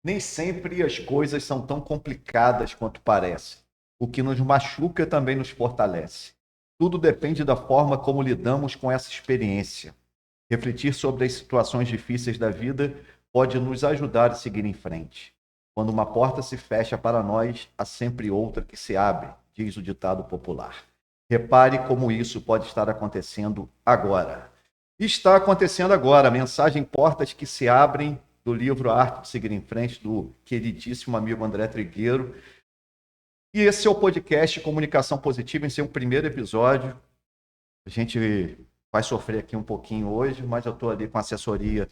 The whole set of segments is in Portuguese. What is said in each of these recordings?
Nem sempre as coisas são tão complicadas quanto parecem. O que nos machuca também nos fortalece. Tudo depende da forma como lidamos com essa experiência. Refletir sobre as situações difíceis da vida pode nos ajudar a seguir em frente. Quando uma porta se fecha para nós, há sempre outra que se abre, diz o ditado popular. Repare como isso pode estar acontecendo agora. Está acontecendo agora. Mensagem Portas que se abrem, do livro A Arte de Seguir em Frente, do queridíssimo amigo André Trigueiro. E esse é o podcast Comunicação Positiva, em seu primeiro episódio. A gente vai sofrer aqui um pouquinho hoje, mas eu estou ali com a assessoria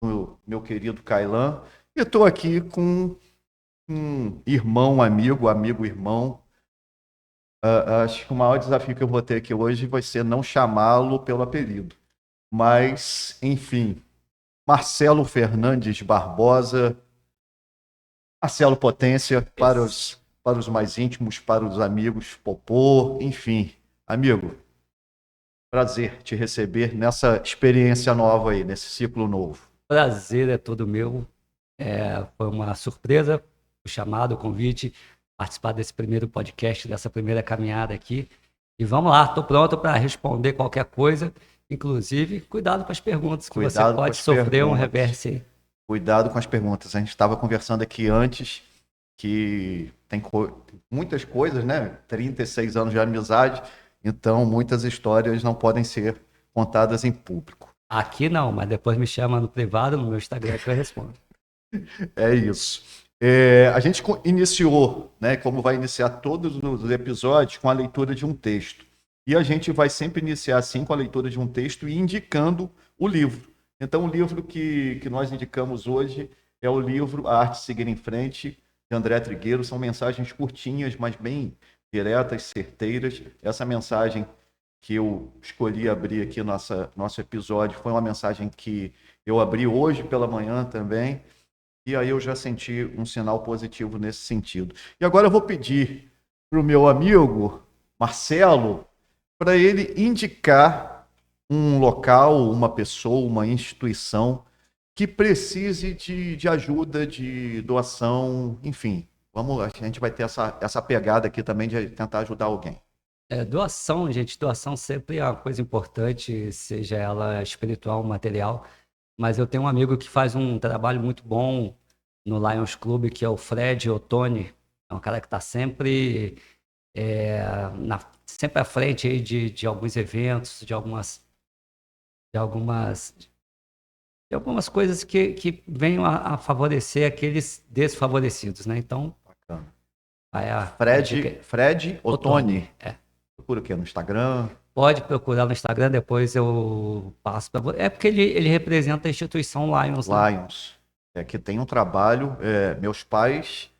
do meu querido Kailan. E estou aqui com um irmão, amigo, irmão. Acho que o maior desafio que eu vou ter aqui hoje vai ser não chamá-lo pelo apelido. Mas, enfim, Marcelo Fernandes Barbosa, Marcelo Potência, para os mais íntimos, para os amigos, Popô, enfim. Amigo, prazer te receber nessa experiência nova aí, nesse ciclo novo. Prazer é todo meu. Foi uma surpresa o chamado, o convite, participar desse primeiro podcast, dessa primeira caminhada aqui. E vamos lá, estou pronto para responder qualquer coisa. Inclusive, cuidado com as perguntas, que você pode sofrer um reverse aí. Cuidado com as perguntas. A gente estava conversando aqui antes que tem muitas coisas, né? 36 anos de amizade, então muitas histórias não podem ser contadas em público. Aqui não, mas depois me chama no privado, no meu Instagram, que eu respondo. É isso. A gente iniciou, né, como vai iniciar todos os episódios, com a leitura de um texto. E a gente vai sempre iniciar assim com a leitura de um texto e indicando o livro. Então, o livro que nós indicamos hoje é o livro A Arte de Seguir em Frente, de André Trigueiro. São mensagens curtinhas, mas bem diretas, certeiras. Essa mensagem que eu escolhi abrir aqui nosso episódio foi uma mensagem que eu abri hoje pela manhã também. E aí eu já senti um sinal positivo nesse sentido. E agora eu vou pedir para o meu amigo Marcelo para ele indicar um local, uma pessoa, uma instituição que precise de ajuda, de doação, enfim. A gente vai ter essa pegada aqui também de tentar ajudar alguém. Doação, gente, doação sempre é uma coisa importante, seja ela espiritual ou material. Mas eu tenho um amigo que faz um trabalho muito bom no Lions Club, que é o Fred Ottoni. É um cara que está sempre à frente aí de alguns eventos, de algumas coisas que venham a favorecer aqueles desfavorecidos, né? Então, Bacana. vai a Fred Ottoni. É. Procura o quê? No Instagram? Pode procurar no Instagram, depois eu passo para você. É porque ele representa a instituição Lions, né? Lions. Que tem um trabalho. Meus pais.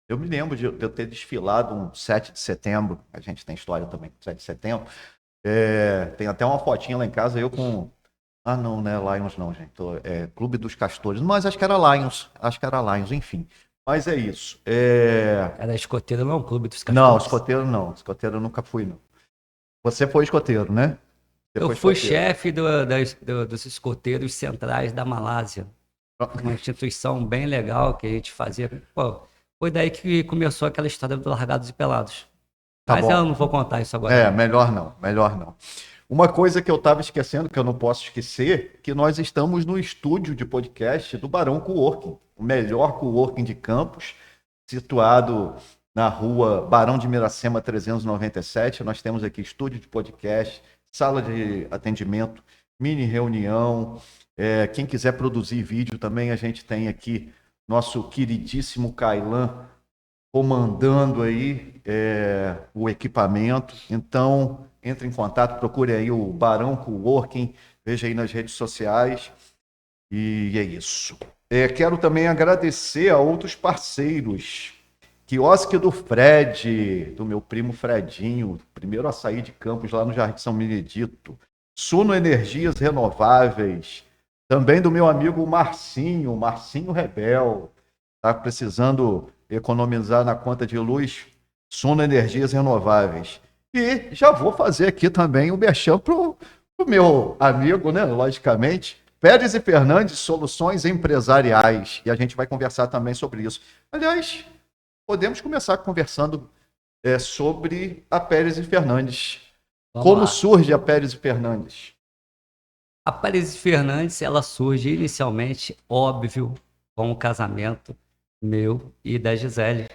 Eu me lembro de eu ter desfilado um 7 de setembro. A gente tem história também com 7 de setembro. Tem até uma fotinha lá em casa, eu com. Ah, não, né? Lions não, gente. Clube dos Castores. Mas acho que era Lions. Enfim. Mas é isso. Era escoteiro, não, Clube dos Não, Castores. escoteiro não. Escoteiro eu nunca fui, não. Você foi escoteiro, né? Eu fui chefe dos escoteiros centrais da Malásia. Uma instituição bem legal que a gente fazia. Pô, foi daí que começou aquela história do Largados e Pelados. Tá Mas bom. eu não vou contar isso agora. Melhor não. Uma coisa que eu estava esquecendo, que eu não posso esquecer, que nós estamos no estúdio de podcast do Barão Coworking, o melhor coworking de Campos, situado na rua Barão de Miracema 397. Nós temos aqui estúdio de podcast, sala de atendimento, mini reunião. Quem quiser produzir vídeo também, a gente tem aqui nosso queridíssimo Kailan comandando aí o equipamento. Então, entre em contato, procure aí o Barão Coworking, veja aí nas redes sociais. E é isso. Quero também agradecer a outros parceiros. Quiosque do Fred, do meu primo Fredinho, primeiro açaí de Campos lá no Jardim São Benedito. Suno Energias Renováveis, também do meu amigo Marcinho Rebel. Está precisando economizar na conta de luz? Suno Energias Renováveis. E já vou fazer aqui também o merchan pro meu amigo, né? Logicamente, Pérez e Fernandes, soluções empresariais. E a gente vai conversar também sobre isso. Aliás, podemos começar conversando sobre a Pérez e Fernandes. Vamos Como lá. surge a Pérez e Fernandes? A Pérez Fernandes, ela surge inicialmente, óbvio, com o casamento meu e da Gisele.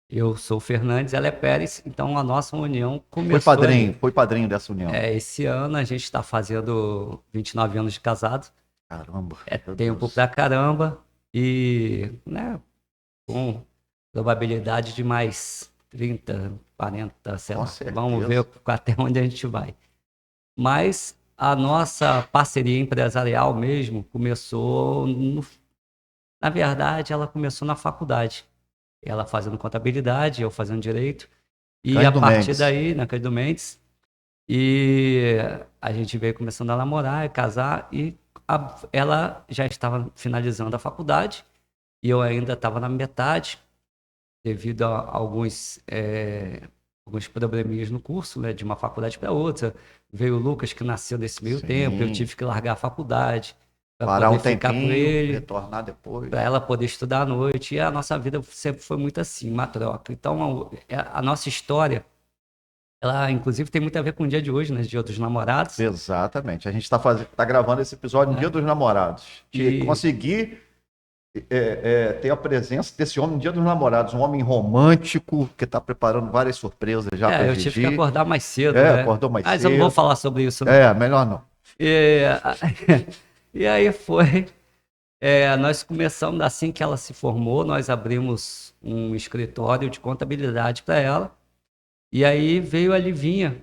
Eu sou o Fernandes, ela é Pérez, então a nossa união começou ali. Foi padrinho dessa união. Esse ano a gente está fazendo 29 anos de casado. Caramba. É meu tempo Deus. pra caramba e, né, com probabilidade de mais 30, 40, sei Com lá. certeza. Vamos ver até onde a gente vai. Mas a nossa parceria empresarial mesmo começou, na verdade, ela começou na faculdade. Ela fazendo contabilidade, eu fazendo direito. E a Cândido partir Mendes. daí, na Cândido Mendes, e a gente veio começando a namorar, a casar, e ela já estava finalizando a faculdade, e eu ainda estava na metade, devido a alguns probleminhas no curso, né, de uma faculdade para outra. Veio o Lucas, que nasceu nesse meio tempo, eu Sim. tive que largar a faculdade para Parar poder um ficar com tempinho, ele, retornar depois. para ela poder estudar à noite. E a nossa vida sempre foi muito assim, uma troca. Então, a nossa história, ela inclusive tem muito a ver com o dia de hoje, né, Dia dos Namorados. Exatamente. A gente tá gravando esse episódio no Dia dos Namorados. E conseguir ter a presença desse homem no Dia dos Namorados. Um homem romântico, que está preparando várias surpresas já para eu tive que Gigi. acordar mais cedo, né? Acordou mais Mas cedo. eu não vou falar sobre isso, não. Melhor não. E, e aí foi. Nós começamos, assim que ela se formou, nós abrimos um escritório de contabilidade para ela. E aí veio a Livinha,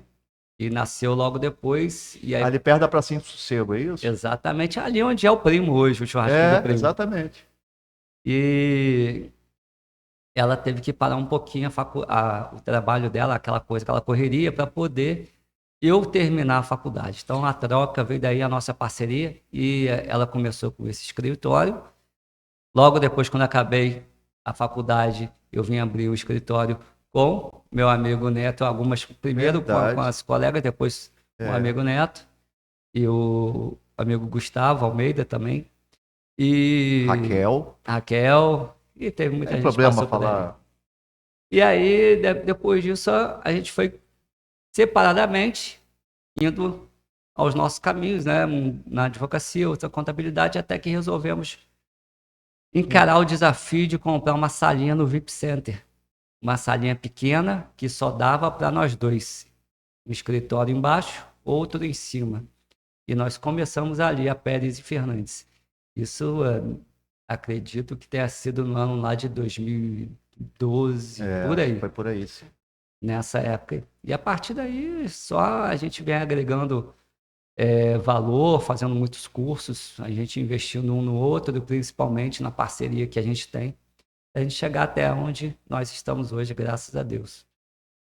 que nasceu logo depois. E aí, Ali perto da Pracinha do Sossego, é isso? exatamente ali onde é o primo hoje, o churrasquinho do primo. Exatamente. E ela teve que parar um pouquinho o trabalho dela, aquela coisa, aquela correria, para poder eu terminar a faculdade. Então a troca veio daí a nossa parceria e ela começou com esse escritório. Logo depois, quando acabei a faculdade, eu vim abrir o escritório com meu amigo Neto, primeiro com as colegas, depois com o amigo Neto e o amigo Gustavo Almeida também. E Raquel, e teve muita gente que passou por aí. E aí, depois disso, a gente foi separadamente indo aos nossos caminhos, né? Na advocacia, outra contabilidade, até que resolvemos encarar o desafio de comprar uma salinha no VIP Center. Uma salinha pequena que só dava para nós dois. Um escritório embaixo, outro em cima. E nós começamos ali, a Pérez e Fernandes. Isso, acredito que tenha sido no ano lá de 2012, por aí. Foi por aí, sim. Nessa época. E a partir daí, só a gente vem agregando valor, fazendo muitos cursos, a gente investindo um no outro, principalmente na parceria que a gente tem, a gente chegar até onde nós estamos hoje, graças a Deus.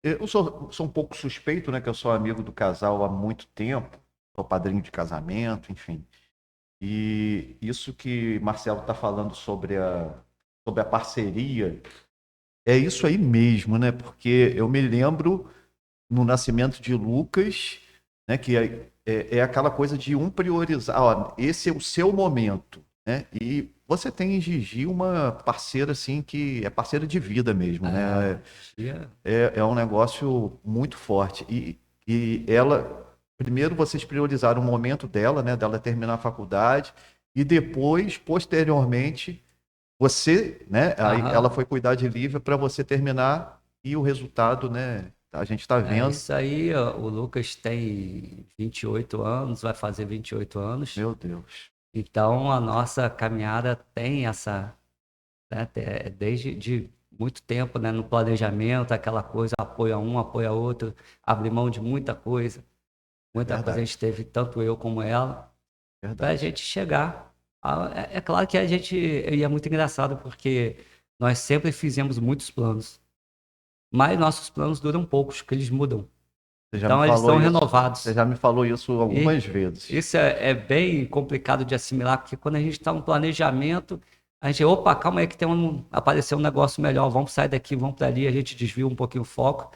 Eu sou um pouco suspeito, né, que eu sou amigo do casal há muito tempo, sou padrinho de casamento, enfim. E isso que Marcelo está falando sobre a parceria, é isso aí mesmo, né? Porque eu me lembro no nascimento de Lucas, né, que é aquela coisa de um priorizar, ó, esse é o seu momento, né? E você tem em Gigi uma parceira assim que é parceira de vida mesmo, né? É um negócio muito forte. E ela, primeiro vocês priorizaram o momento dela, né, dela terminar a faculdade, e depois, posteriormente, você, né, aí ela foi cuidar de Lívia para você terminar e o resultado, né, a gente está vendo. Isso aí, ó, o Lucas tem 28 anos, vai fazer 28 anos. Meu Deus. Então, a nossa caminhada tem essa, né, desde de muito tempo, né, no planejamento, aquela coisa, apoio a um, apoio a outro, abrir mão de muita coisa. Muita coisa a gente teve, tanto eu como ela, para a gente chegar. É claro que e é muito engraçado, porque nós sempre fizemos muitos planos, mas nossos planos duram poucos, porque eles mudam. Então, eles são renovados. Você já me falou isso algumas vezes. Isso é bem complicado de assimilar, porque quando a gente está no planejamento, a gente, opa, calma aí que apareceu um negócio melhor, vamos sair daqui, vamos para ali, a gente desvia um pouquinho o foco.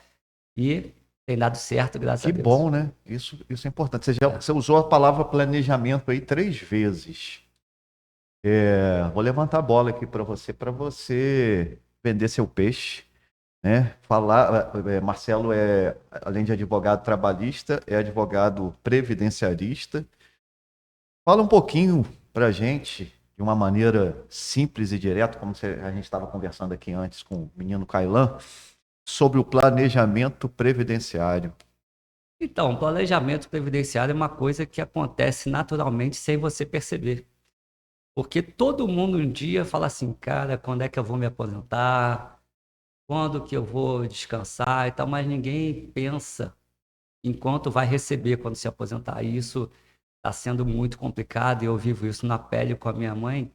E tem dado certo, graças Que a Deus. bom, né? Isso é importante. Você usou a palavra planejamento aí 3 vezes. Vou levantar a bola aqui para você vender seu peixe, né? Marcelo além de advogado trabalhista, é advogado previdenciarista. Fala um pouquinho para a gente, de uma maneira simples e direta, como a gente estava conversando aqui antes com o menino Kailan, sobre o planejamento previdenciário. Então, planejamento previdenciário é uma coisa que acontece naturalmente sem você perceber. Porque todo mundo um dia fala assim, cara, quando é que eu vou me aposentar? Quando que eu vou descansar e tal, mas ninguém pensa em quanto vai receber quando se aposentar. E isso está sendo muito complicado e eu vivo isso na pele com a minha mãe,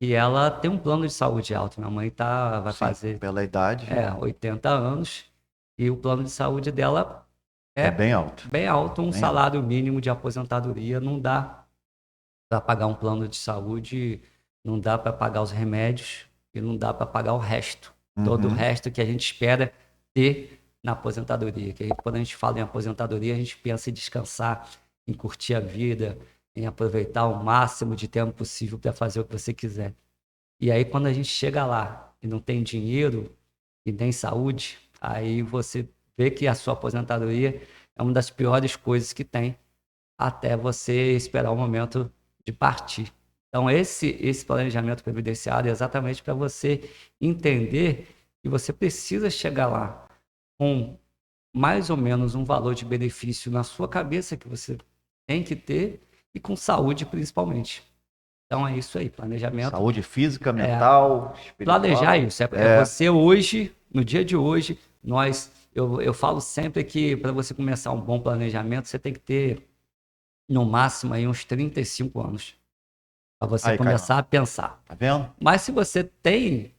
e ela tem um plano de saúde alto. Minha mãe vai Sim, fazer pela idade, 80 anos e o plano de saúde dela é é bem alto. bem alto, um Bem alto. salário mínimo de aposentadoria não dá para pagar um plano de saúde, não dá para pagar os remédios e não dá para pagar o resto. Todo o Uhum. resto que a gente espera ter na aposentadoria. Que aí, quando a gente fala em aposentadoria, a gente pensa em descansar, em curtir a vida, em aproveitar o máximo de tempo possível para fazer o que você quiser. E aí, quando a gente chega lá e não tem dinheiro e nem saúde, aí você vê que a sua aposentadoria é uma das piores coisas que tem, até você esperar o momento de partir. Então, esse planejamento previdenciário é exatamente para você entender que você precisa chegar lá com mais ou menos um valor de benefício na sua cabeça que você tem que ter e com saúde principalmente. Então, é isso aí, planejamento. Saúde física, mental, Planejar espiritual. isso, é você hoje, no dia de hoje, eu falo sempre que para você começar um bom planejamento, você tem que ter no máximo aí uns 35 anos para você Aí, Caio, começar a pensar. tá vendo? Mas se você tem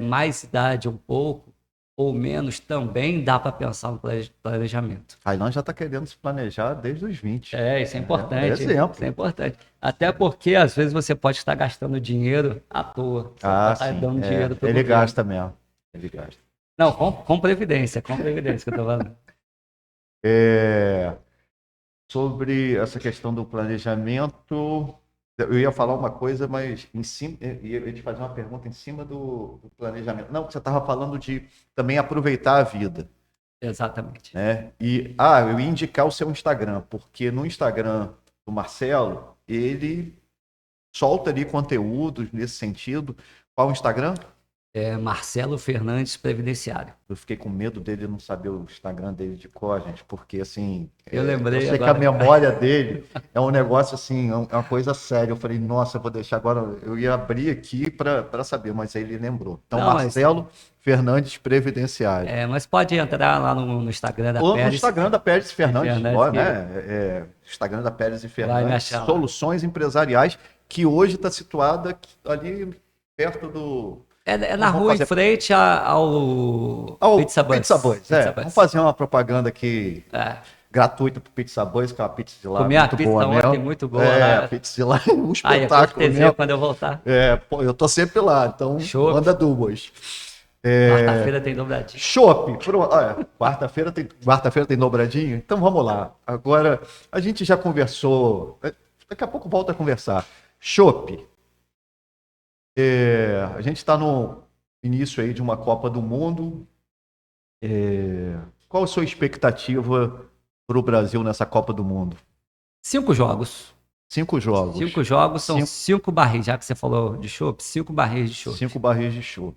mais idade um pouco ou menos, também dá para pensar no planejamento. Kailan já está querendo se planejar desde os 20. Isso é Um importante. Isso é exemplo. importante. Até porque às vezes você pode estar gastando dinheiro à toa. Você pode estar Sim. dando dinheiro para o Ele governo. gasta mesmo. Ele gasta. Não, com previdência que eu estou falando. Sobre essa questão do planejamento, eu ia falar uma coisa, mas em cima, eu ia te fazer uma pergunta em cima do planejamento. Não, você estava falando de também aproveitar a vida, Exatamente. né? Eu ia indicar o seu Instagram, porque no Instagram do Marcelo, ele solta ali conteúdos nesse sentido. Qual o Instagram? Marcelo Fernandes Previdenciário. Eu fiquei com medo dele não saber o Instagram dele de cor, gente, porque assim, Eu lembrei eu sei agora. que a memória dele é um negócio assim, é uma coisa séria. Eu falei, nossa, eu vou deixar agora, eu ia abrir aqui para saber, mas aí ele lembrou. Então, Não, Marcelo Fernandes Previdenciário. mas pode entrar lá no Instagram da Ou no Pérez. Instagram da Pérez Fernandes, Fernandes, né? Instagram da Pérez e vai me Fernandes, achar lá. Soluções Empresariais, que hoje está situada ali perto do. Na rua em frente ao Pizza Bus. Pizza Bus, Pizza Bus. Vamos fazer uma propaganda aqui gratuita pro Pizza Bus, que é uma pizza de lá Comi a muito pizza boa ontem, mesmo. muito boa lá. A pizza de lá é um É espetáculo cortesia mesmo. quando eu voltar. Eu tô sempre lá, então Show. manda duas. Quarta-feira tem dobradinho. Chopp, quarta-feira tem dobradinho? Então vamos lá. Agora, a gente já conversou, daqui a pouco volta a conversar. Chopp, a gente está no início aí de uma Copa do Mundo. Qual a sua expectativa para o Brasil nessa Copa do Mundo? 5 jogos. 5 jogos. 5 jogos são 5 barris, já que você falou de chopp, 5 barris de chopp. 5 barris de chopp.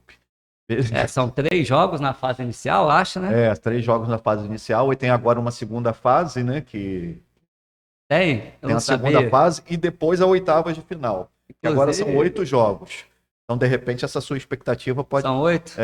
São 3 jogos na fase inicial, acho, né? 3 jogos na fase inicial e tem agora uma segunda fase, né? Que tem a segunda fase e depois a oitava de final. Que agora são 8 jogos. Então, de repente, essa sua expectativa pode. São 8?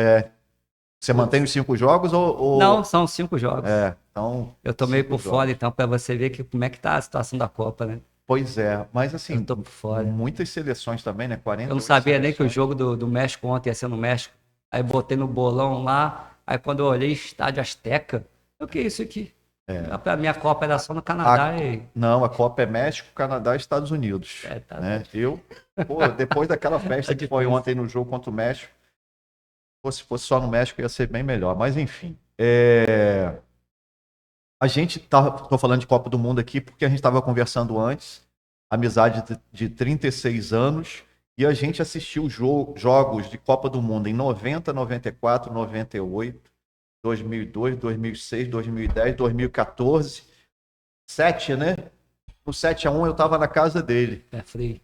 Você mantém os 5 jogos ou. Não, são 5 jogos. Então. Eu tô meio por fora, então, para você ver como é que tá a situação da Copa, né? Pois é, mas assim, eu tô por fora. Muitas seleções também, né? 40. Eu não sabia nem que o jogo do México ontem ia ser no México. Aí botei no bolão lá, aí quando eu olhei Estádio Azteca, o que é isso aqui? A minha Copa era só no Canadá. Não, a Copa é México, Canadá e Estados Unidos. Né? Depois daquela festa que foi ontem no jogo contra o México, se fosse só no México ia ser bem melhor, mas enfim. A gente tô falando de Copa do Mundo aqui porque a gente estava conversando antes, amizade de 36 anos, e a gente assistiu jogos de Copa do Mundo em 90, 94, 98, 2002, 2006, 2010, 2014, 7, né? No 7-1 eu estava na casa dele. É frio.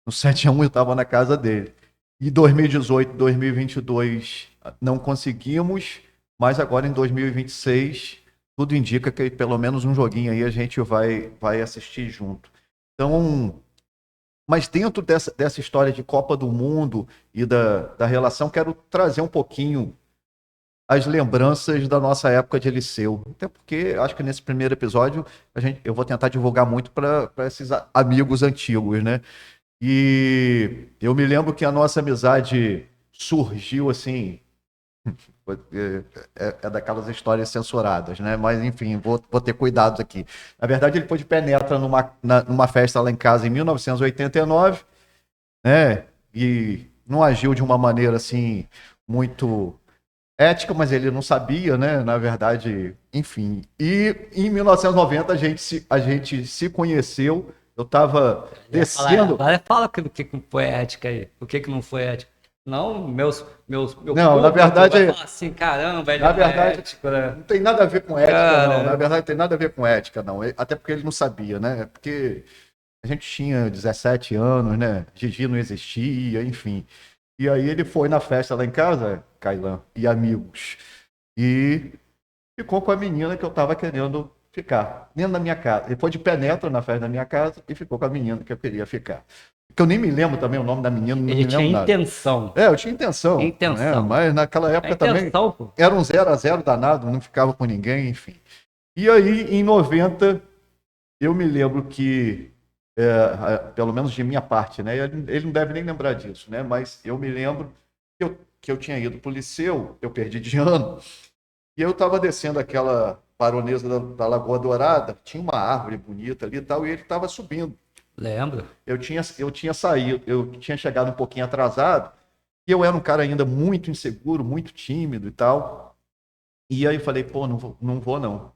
No 7-1 eu estava na casa dele. E 2018, 2022 não conseguimos, mas agora em 2026 tudo indica que pelo menos um joguinho aí a gente vai assistir junto. Então, mas dentro dessa história de Copa do Mundo e da relação, quero trazer um pouquinho as lembranças da nossa época de liceu. Até porque acho que nesse primeiro episódio eu vou tentar divulgar muito para esses amigos antigos, né? E eu me lembro que a nossa amizade surgiu assim. É daquelas histórias censuradas, né? Mas enfim, vou ter cuidados aqui. Na verdade, ele foi de penetra numa festa lá em casa em 1989, né? E não agiu de uma maneira assim muito ética, mas ele não sabia, né? Na verdade, enfim. E em 1990 a gente se conheceu. Eu estava descendo. Agora fala o que que foi ética aí. O que que não foi ética. Não, meu Não, na público vai verdade, falar assim, caramba, ele na não é verdade, ético, né? não tem nada a ver com ética, não. Na Cara, verdade, não tem nada a ver com ética, não. Até porque ele não sabia, né? Porque a gente tinha 17 anos, né? Gigi não existia, enfim. E aí ele foi na festa lá em casa, Kailan, e amigos. E ficou com a menina que eu tava querendo ficar, dentro da minha casa. Ele foi de penetra na festa da minha casa e ficou com a menina que eu queria ficar. Que eu nem me lembro também o nome da menina, não me ele tinha lembro nada. intenção. É, eu tinha intenção, né? Intenção. Mas naquela É época também intenção, pô. era um 0-0 danado, não ficava com ninguém, enfim. E aí, em 90, eu me lembro que, pelo menos de minha parte, né? Ele não deve nem lembrar disso, né? Mas eu me lembro que eu tinha ido para o liceu, eu perdi de ano, e eu estava descendo aquela baronesa da Lagoa Dourada, tinha uma árvore bonita ali e tal, e ele estava subindo. Lembro. Eu tinha saído, eu tinha chegado um pouquinho atrasado, e eu era um cara ainda muito inseguro, muito tímido e tal. E aí eu falei, pô, não vou não.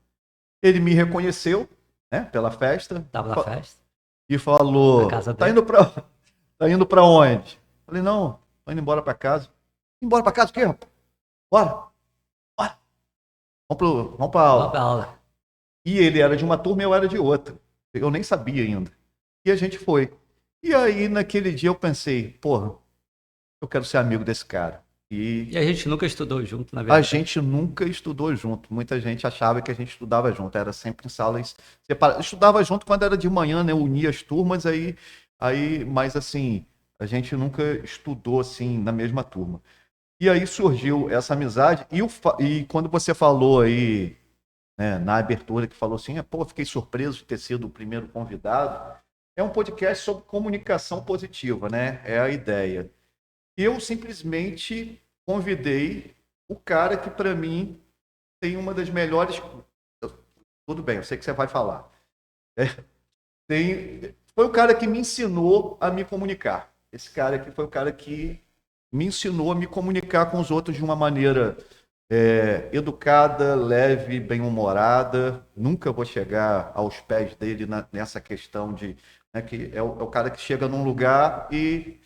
Ele me reconheceu, né, pela festa, Tava na festa, e na falou, casa tá dele. indo pra onde? Falei, não, tô indo embora pra casa. Embora pra casa o quê, rapaz? Bora, bora. Vamos pra Vamos pra aula. aula. E ele era de uma turma e eu era de outra. Eu nem sabia ainda. E a gente foi. E aí, naquele dia, eu pensei, porra, eu quero ser amigo desse cara. E E a gente nunca estudou junto, na a verdade. gente nunca estudou junto. Muita gente achava que a gente estudava junto. Era sempre em salas separadas. Estudava junto quando era de manhã, né? Unia as turmas, mas assim, a gente nunca estudou assim na mesma turma. E aí surgiu essa amizade. E quando você falou aí, né, na abertura, que falou assim, pô, fiquei surpreso de ter sido o primeiro convidado. É um podcast sobre comunicação positiva, né? É a ideia. Eu simplesmente convidei o cara que, para mim, tem uma das melhores. Tudo bem, eu sei que você vai falar. É, foi o cara que me ensinou a me comunicar. Esse cara aqui foi o cara que me ensinou a me comunicar com os outros de uma maneira educada, leve, bem-humorada. Nunca vou chegar aos pés dele nessa questão de. Né, que é o cara que chega num lugar e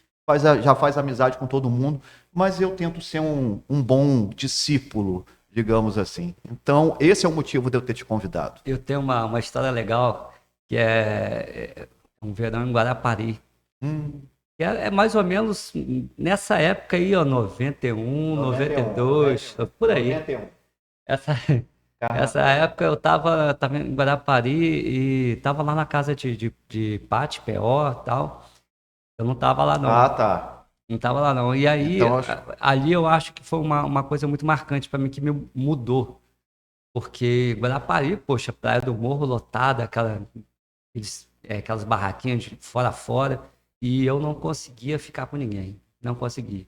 já faz amizade com todo mundo, mas eu tento ser um bom discípulo, digamos assim. Então, esse é o motivo de eu ter te convidado. Eu tenho uma história legal, que é um verão em Guarapari. Hum, É mais ou menos nessa época aí, ó, 91, 92, por aí. 91. Essa, essa Carnaval. época eu tava em Guarapari e tava lá na casa de Pati, P.O. e tal. Eu não tava lá Ah, não. tá. Não tava lá não. E aí, Então, ali eu acho que foi uma coisa muito marcante para mim que me mudou. Porque Guarapari, poxa, Praia do Morro lotada, aquelas barraquinhas de fora a fora, e eu não conseguia ficar com ninguém. Não consegui.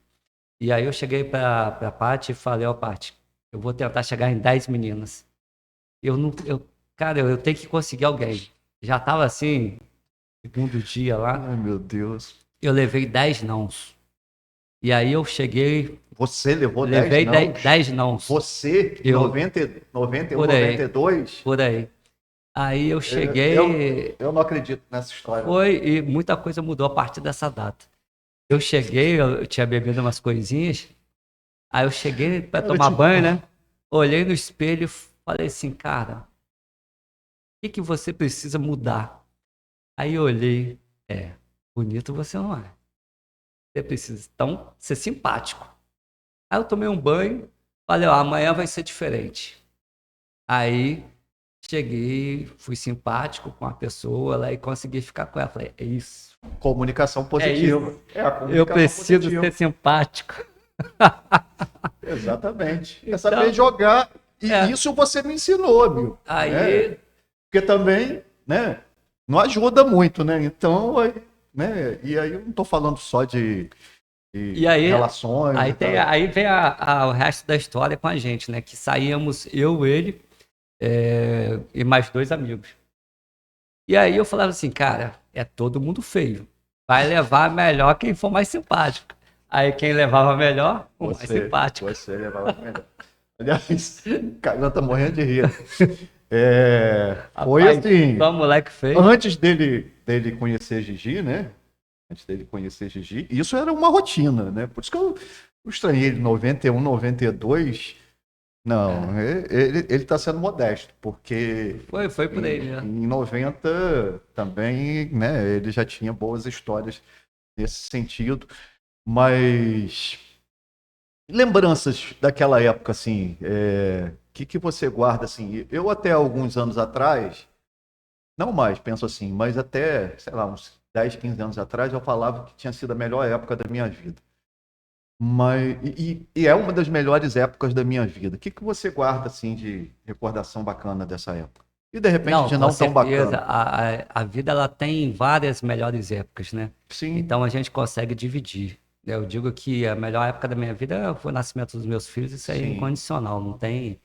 E aí eu cheguei pra Paty e falei, ó, Paty, eu vou tentar chegar em 10 meninas. Eu não, eu, cara, eu tenho que conseguir alguém. Já tava assim, segundo dia lá, ai, meu Deus. eu levei 10 nãos. E aí eu cheguei, Você levou levei 10 não? 10 não. Você, em Eu, 91, por aí, 92? por aí. Aí eu cheguei, Eu não acredito nessa história, não. foi, e muita coisa mudou a partir dessa data. Eu cheguei, eu tinha bebido umas coisinhas, aí eu cheguei para Cara, tomar tipo, banho, né? Olhei no espelho e falei assim, cara, o que que você precisa mudar? Aí eu olhei, bonito você não é. Você precisa, então, ser simpático. Aí eu tomei um banho, falei, ó, amanhã vai ser diferente. Aí cheguei, fui simpático com a pessoa lá e consegui ficar com ela. Falei, é isso. comunicação É positiva. isso. É a Eu comunicação preciso positiva. ser simpático. Exatamente. É saber Então, jogar. E é, isso você me ensinou, amigo. Né? aí, Porque também, né, não ajuda muito, né? Então, né? E aí eu não estou falando só e de aí, relações aí, e tem, tal. aí vem o resto da história com a gente, né? Que saíamos eu, ele e mais dois amigos. E aí eu falava assim, cara, é todo mundo feio. Vai levar melhor quem for mais simpático. Aí quem levava melhor, o mais simpático. Você levava melhor. Aliás, o Cailan tá morrendo de rir. Foi Rapaz, assim, só moleque feio. antes dele conhecer Gigi, né? Antes dele conhecer Gigi, isso era uma rotina, né? Por isso que eu estranhei ele em 91, 92. Não, É, ele tá sendo modesto, porque foi por aí mesmo. em 90 também, né? Ele já tinha boas histórias nesse sentido, mas lembranças daquela época, assim, que você guarda, assim? Eu até alguns anos atrás, não mais, penso assim, mas até, sei lá, uns 10, 15 anos atrás, eu falava que tinha sido a melhor época da minha vida. Mas, e é uma das melhores épocas da minha vida. O que você guarda, assim, de recordação bacana dessa época? E, de repente, Não, de com não tão certeza. bacana? A vida ela tem várias melhores épocas, né? Sim, Então a gente consegue dividir. Eu digo que a melhor época da minha vida foi o nascimento dos meus filhos, isso aí é sim. incondicional, não tem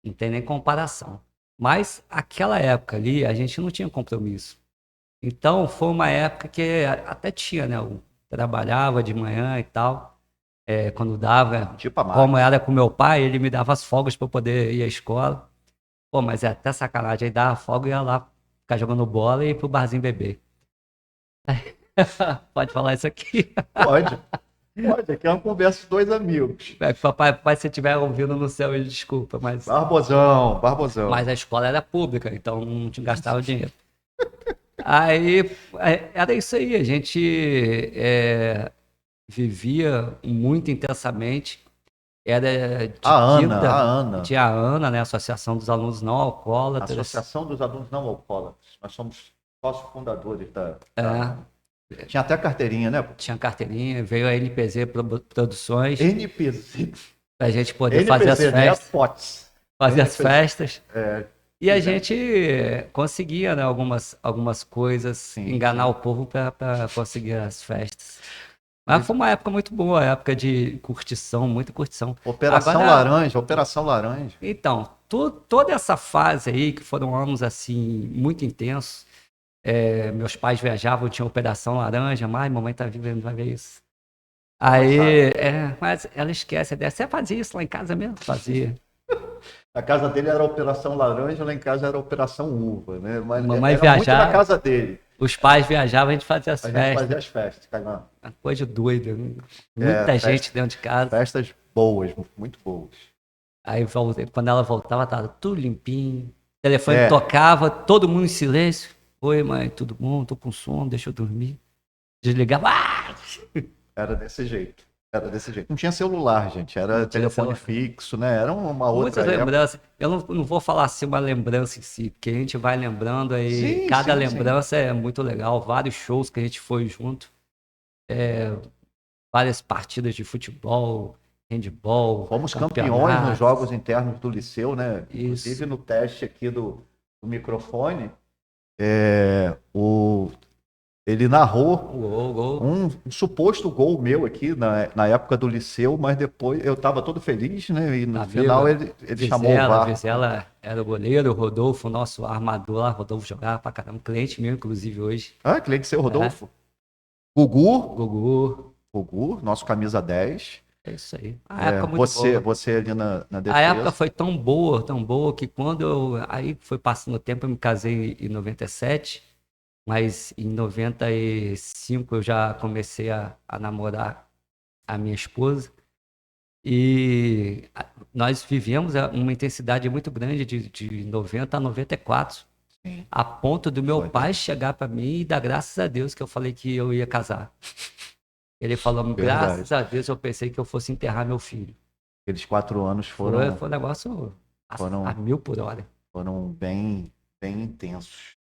nem comparação. Mas aquela época ali, a gente não tinha compromisso. Então foi uma época que até tinha, né? Eu trabalhava de manhã e tal, quando dava, Tipo a como Max. era com meu pai, ele me dava as folgas para eu poder ir à escola. Pô, mas é até sacanagem. Aí dava folga e ia lá ficar jogando bola e ir pro barzinho beber. Pode falar isso aqui. Pode, pode. Aqui é uma conversa de dois amigos. Papai, se estiver ouvindo no céu, ele desculpa, Barbosão, Barbosão. mas a escola era pública, então não te gastava dinheiro. Aí era isso aí, a gente vivia muito intensamente. Era de A quinta, Ana, tinha a ANA, né? Associação dos Alunos Não Alcoólatras. Associação dos Alunos Não Alcoólatras. Nós somos sócios fundadores da É, ANA. Tinha até carteirinha, né? tinha carteirinha, veio a NPZ Produções NPZ. para a gente poder fazer as NPZ, né? festas, POTS. fazer as NPZ. festas. E a Fizemos. gente conseguia, né, algumas coisas, Sim, enganar sim. o povo para conseguir as festas. Mas foi uma época muito boa, época de curtição, muita curtição. Operação Agora, Laranja, Operação Laranja. então, toda essa fase aí, que foram anos assim, muito intensos, meus pais viajavam, tinha Operação Laranja, mas mamãe tá viva, não vai ver isso. Mamãe sabe. Aí, mas ela esquece dessa. Você fazia isso lá em casa mesmo? Fazia. A casa dele era Operação Laranja, lá em casa era Operação Uva, né? Mas Mamãe era muito na viajava, casa dele. os pais viajavam, a gente fazia as A gente festas. fazia as festas, Cainan. Uma coisa doida, né? É, Muita gente dentro de casa. festas boas, muito boas. Aí quando ela voltava, tava tudo limpinho. O telefone É, tocava, todo mundo em silêncio. Oi, mãe, tudo bom? Tô com sono, deixa eu dormir. Desligava. era desse jeito. Era desse jeito. Não tinha celular, gente. Era Não tinha telefone celular. fixo, né? Era uma outra Muitas época. lembranças. Eu não vou falar assim uma lembrança em si, porque a gente vai lembrando aí. Sim, Cada sim, sim. lembrança é muito legal. Vários shows que a gente foi junto, várias partidas de futebol, handball, Fomos campeões nos campeonatos. jogos internos do liceu, né? Isso. Inclusive no teste aqui do microfone, ele narrou Gol. um suposto gol meu aqui na época do liceu, mas depois eu estava todo feliz, né? E no Amigo, final ele chamou o VAR. Vizela era o goleiro, o Rodolfo, o nosso armador lá, Rodolfo jogava pra caramba, cliente meu, inclusive, hoje. Ah, cliente seu É, Rodolfo. Gugu, Gugu. Gugu, nosso camisa 10. É isso aí. A época muito Você, boa. você ali na A defesa. época foi tão boa, que quando aí foi passando o tempo, eu me casei em 97, mas em 95 eu já comecei a namorar a minha esposa. E nós vivemos uma intensidade muito grande de 90 a 94, Sim. a ponto do meu Foi. pai chegar para mim e dar graças a Deus que eu falei que eu ia casar. Ele falou, Verdade. graças a Deus eu pensei que eu fosse enterrar meu filho. Aqueles 4 anos Foi um negócio a 1000 por hora. foram bem, bem intensos.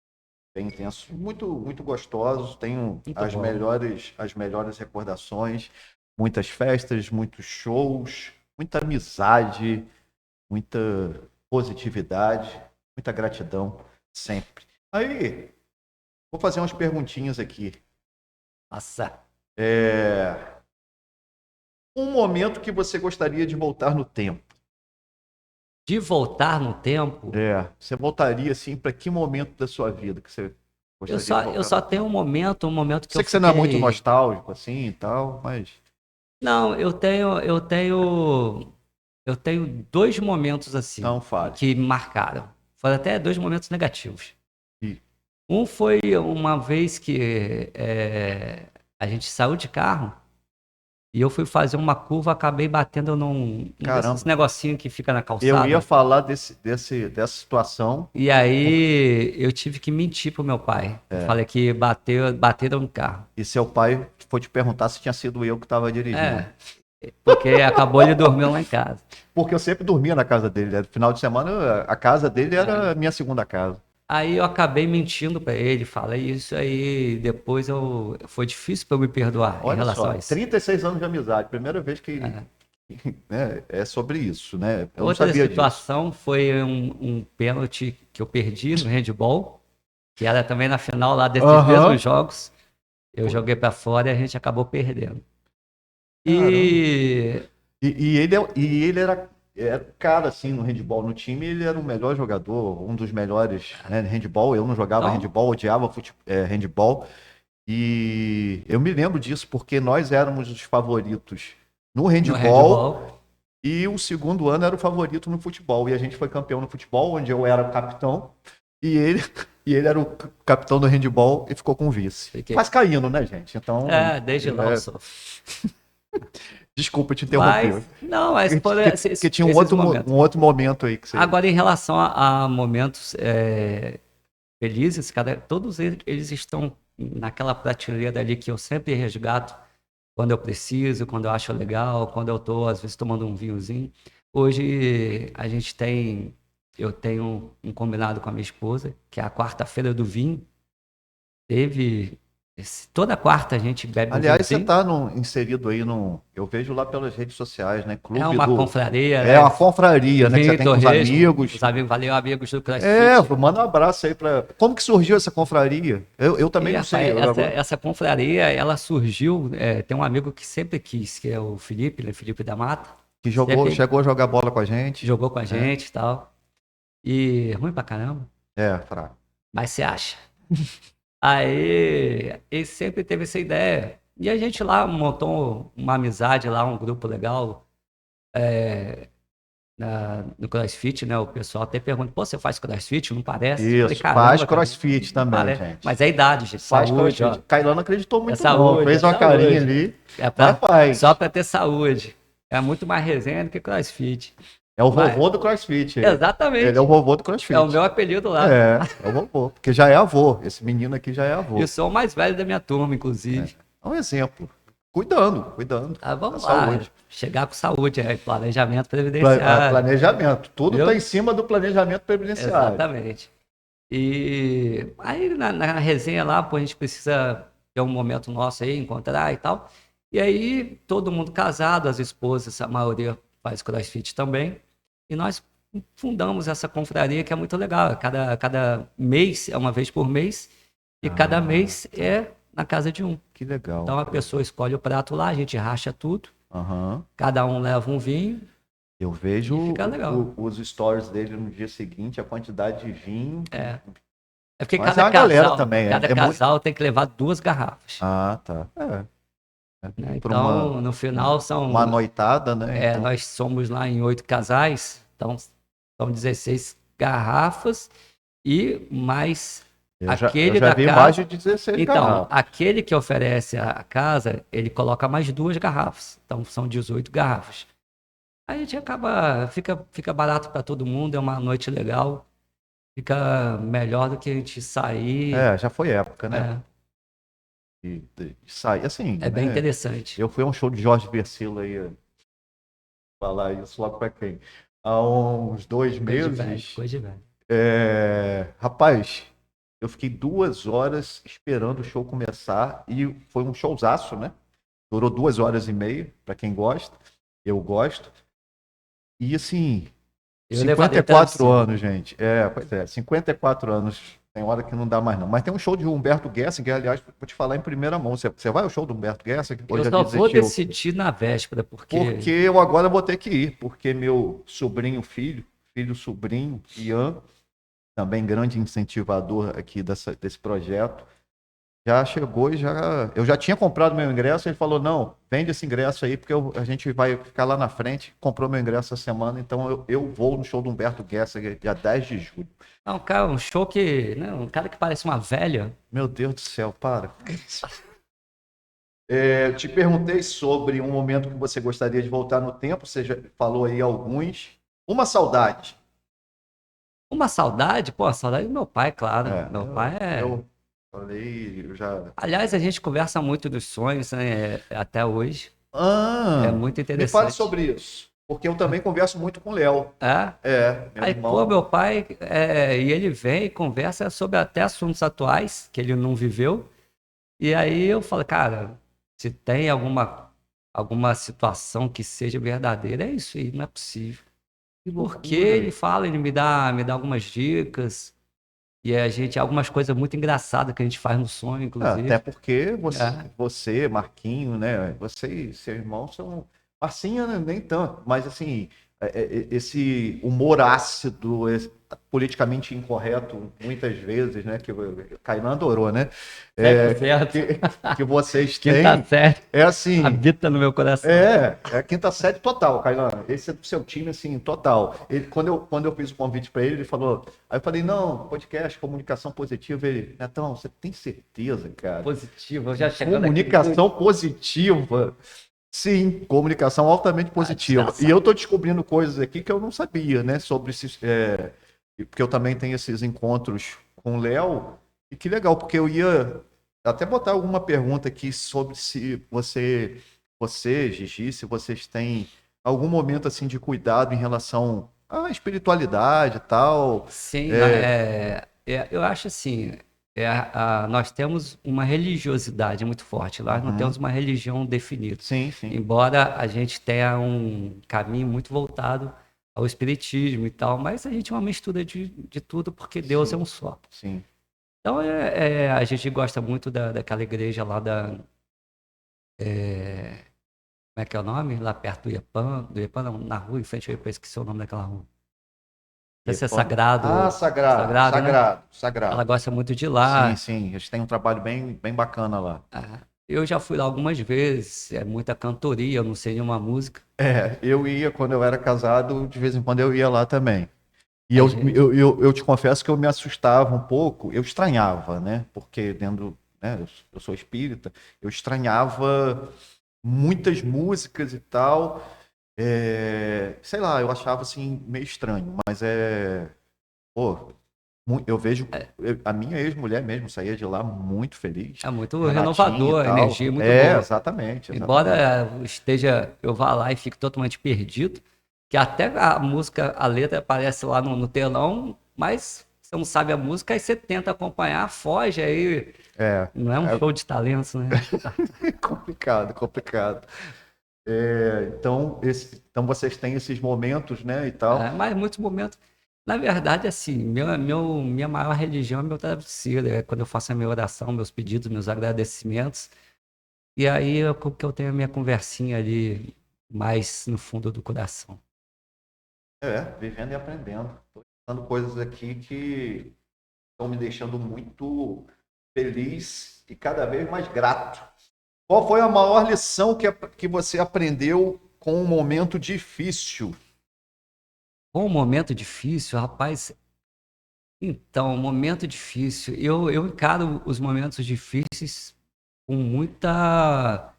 Bem intensos. Muito, muito gostosos. Tenho Muito as bom. melhores recordações. Muitas festas, muitos shows, muita amizade, muita positividade, muita gratidão, sempre. Aí, vou fazer umas perguntinhas aqui. Nossa, Um momento que você gostaria de voltar no tempo. de voltar no tempo, Você voltaria assim para que momento da sua vida que você gostaria de voltar? eu só tenho um momento que Sei eu que você não é muito fiquei... nostálgico assim e tal, mas Não, eu tenho 2 momentos assim não fale. que me marcaram. Foram até 2 momentos negativos. Ih. Um foi uma vez que a gente saiu de carro e eu fui fazer uma curva, acabei batendo num Caramba. desses negocinhos que fica na Eu calçada. ia falar dessa situação. E aí eu tive que mentir pro meu pai. Eu falei que bateram no carro. E seu pai foi te perguntar se tinha sido eu que estava dirigindo. Porque acabou ele dormindo lá em casa. Porque eu sempre dormia na casa dele. No final de semana, a casa dele era a minha segunda casa. Aí eu acabei mentindo pra ele, falei isso aí, depois foi difícil pra eu me perdoar em Olha relação só, a isso. 36 anos de amizade. Primeira vez que né, é sobre isso, né? Eu não Outra sabia disso. situação foi um pênalti que eu perdi no handball, que era também na final lá desses mesmos jogos. Eu joguei pra fora e a gente acabou perdendo. E E ele era cara assim no handball. No time ele era o melhor jogador, um dos melhores, né, no handball. Eu não jogava Então? handball, odiava handball. E eu me lembro disso porque nós éramos os favoritos no handball, e o segundo ano era o favorito no futebol. E a gente foi campeão no futebol, onde eu era o capitão, e ele era o capitão do handball e ficou com o vice. Mas caindo, né, gente? Então, desde lá eu sou. desculpa te interromper. Mas, não, mas porque tinha um outro momento aí que você... Agora, em relação a momentos felizes, todos eles estão naquela prateleira ali que eu sempre resgato quando eu preciso, quando eu acho legal, quando eu tô, às vezes, tomando um vinhozinho. Hoje, eu tenho um combinado com a minha esposa, que é a quarta-feira do vinho. Toda quarta a gente bebe Aliás, um vinhozinho. você está inserido aí eu vejo lá pelas redes sociais, né? Clube é uma confraria, É uma confraria, né? Que você tem com os amigos. Valeu, amigos do CrossFit. Manda um abraço aí para... Como que surgiu essa confraria? Eu também não sei. Essa confraria, ela surgiu... tem um amigo que sempre quis, que é o Felipe, né? Felipe da Mata. Que chegou a jogar bola com a gente. Jogou com a gente e tal. E ruim pra caramba. Fraco. Mas você acha? Aí, ele sempre teve essa ideia. E a gente lá montou uma amizade lá, um grupo legal no CrossFit, né? O pessoal até pergunta, pô, você faz CrossFit? Não parece? Isso, falei, caramba, faz CrossFit também, parece. gente. Mas é idade, gente. Faz Saúde, CrossFit. Cailano acreditou muito saúde, fez uma carinha ali. Só pra ter saúde. É muito mais resenha do que CrossFit. É o vovô do CrossFit. Exatamente. Ele é o vovô do CrossFit. É o meu apelido lá. É o vovô. Porque já é avô. Esse menino aqui já é avô. Eu sou o mais velho da minha turma, inclusive. É um exemplo. Cuidando. Vamos lá. Saúde. Chegar com saúde, planejamento previdenciário. Planejamento. Tudo está em cima do planejamento previdenciário. Exatamente. E aí na resenha lá, pô, a gente precisa ter um momento nosso aí, encontrar e tal. E aí, todo mundo casado, as esposas, a maioria faz CrossFit também. E nós fundamos essa confraria que é muito legal. Cada mês, é uma vez por mês, e cada mês é na casa de um. Que legal. Então a pessoa escolhe o prato lá, a gente racha tudo, cada um leva um vinho. Eu vejo os stories dele no dia seguinte, a quantidade de vinho. É porque Mas cada casal, também, cada casal tem que levar 2 garrafas. Ah, tá. né? Para Então, no final, uma noitada, né? Então, nós somos lá em 8 casais, então são 16 garrafas e mais eu aquele já da vi mais de casa. 16 Então, garrafas. aquele que oferece a casa, ele coloca mais 2 garrafas. Então, são 18 garrafas. Aí a gente acaba, fica barato para todo mundo, é uma noite legal, fica melhor do que a gente sair. Já foi época, né? É, De sair, assim, é bem né? interessante. Eu fui a um show de Jorge Versilo aí, falar isso logo para quem? Há uns 2 meses. Coisa de velho. Rapaz, eu fiquei 2 horas esperando o show começar e foi um showzaço, né? Durou 2 horas e meia, para quem gosta. Eu gosto. E assim, Eu cinquenta levaria e até a quatro piscina. anos, gente. Pois é, 54 anos. Tem hora que não dá mais, não. Mas tem um show de Humberto Gessinger, aliás, vou te falar em primeira mão. Você vai ao show do Humberto Gessinger ou Eu já só vou desistiu? decidir na véspera, Porque porque eu agora vou ter que ir, porque meu sobrinho, sobrinho, Ian, também grande incentivador aqui desse projeto, já chegou e eu já tinha comprado meu ingresso, ele falou, não, vende esse ingresso aí, porque a gente vai ficar lá na frente, comprou meu ingresso essa semana, então eu vou no show do Humberto Gessinger, dia 10 de julho. é um cara, um show que, né, um cara que parece uma velha. Meu Deus do céu, para. Eu te perguntei sobre um momento que você gostaria de voltar no tempo, você já falou aí alguns. Uma saudade. Uma saudade, pô, a saudade do meu pai, claro. É, Meu pai é. eu falei, eu já. Aliás, a gente conversa muito dos sonhos, né, até hoje. É Ah, muito me fale interessante. sobre isso, porque eu também converso muito com o Léo. É? Meu Aí, pô, irmão. meu pai, e ele vem e conversa sobre até assuntos atuais que ele não viveu. E aí eu falo, cara, se tem alguma situação que seja verdadeira, é isso aí, não é possível. Que Porque loucura. ele fala, ele me dá algumas dicas, e a gente, algumas coisas muito engraçadas que a gente faz no sonho, Até inclusive. porque É, Marquinho, né? Você e seu irmão são. Marcinha, né, nem tanto, mas assim, esse humor ácido, politicamente incorreto, muitas vezes, né? Que o Kainan adorou, né? É, 100%. que vocês Quinta têm. série É assim, habita no meu coração. é a quinta série total, Kainan. Esse é do seu time, assim, total. Quando eu fiz o convite para ele falou. Aí eu falei, não, podcast, comunicação positiva. Ele, Netão, você tem certeza, cara? Positivo, eu já chegando aqui Comunicação muito. positiva. Sim, comunicação altamente Ah, positiva. E eu desgraçado. estou descobrindo coisas aqui que eu não sabia, né? Sobre esses. Porque eu também tenho esses encontros com o Léo. E que legal, porque eu ia até botar alguma pergunta aqui sobre se você, Gigi, se vocês têm algum momento assim de cuidado em relação à espiritualidade e tal. Sim, É, eu acho assim, nós temos uma religiosidade muito forte, nós não uhum, temos uma religião definida. sim, sim, Embora a gente tenha um caminho muito voltado ao espiritismo e tal, mas a gente é uma mistura de tudo, porque Deus é sim, um só. sim. Então, a gente gosta muito daquela igreja lá como é que é o nome? Lá perto do Iepã não, na rua em frente ao Iepã, esqueci o nome daquela rua. Não sei se é Ah, Sagrado, sagrado, Sagrado, né? sagrado, Ela sagrado. gosta muito de Sim, lá. sim, eles têm um trabalho bem, bem bacana lá. Eu já fui lá algumas vezes, é muita cantoria, eu não sei nenhuma música. Eu ia quando eu era casado, de vez em quando eu ia lá também. E A eu, gente, eu, eu, eu te confesso que eu me assustava um pouco, eu estranhava, né? Porque dentro, né, eu sou espírita, eu estranhava muitas músicas e tal. Sei lá, eu achava assim meio estranho, mas pô, eu vejo a minha ex-mulher mesmo saía de lá muito feliz, é muito Renatinha e renovador, a energia é tal. muito boa. Exatamente, exatamente. Embora eu vá lá e fique totalmente perdido, que até a música, a letra aparece lá no telão, mas você não sabe a música, aí você tenta acompanhar, foge, aí É, não é um é show de talentos, né? complicado, complicado. Então vocês têm esses momentos, né, e tal. Mas muitos momentos. Na verdade, assim, minha maior religião é meu travesseiro, é quando eu faço a minha oração, meus pedidos, meus agradecimentos. E aí que eu tenho a minha conversinha ali mais no fundo do coração. Vivendo e aprendendo. Estou falando coisas aqui que estão me deixando muito feliz e cada vez mais grato. Qual foi a maior lição que você aprendeu com um momento difícil? Um momento difícil, rapaz. Então, um momento difícil. Eu encaro os momentos difíceis com muita.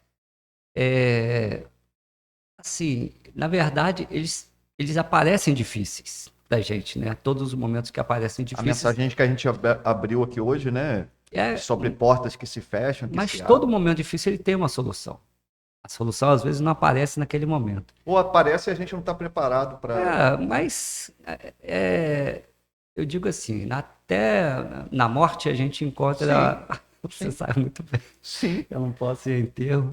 é, assim, na verdade, eles aparecem difíceis pra gente, né? Todos os momentos que aparecem A difíceis. mensagem que a gente abriu aqui hoje, né? É, Sobre portas que se fecham, que mas se todo abrem. momento difícil ele tem uma solução. A solução às vezes não aparece naquele momento. Ou aparece e a gente não está preparado para. Mas eu digo assim, até na morte a gente Sim, encontra. Você sim, sabe muito bem. sim. Eu não posso ir em enterro.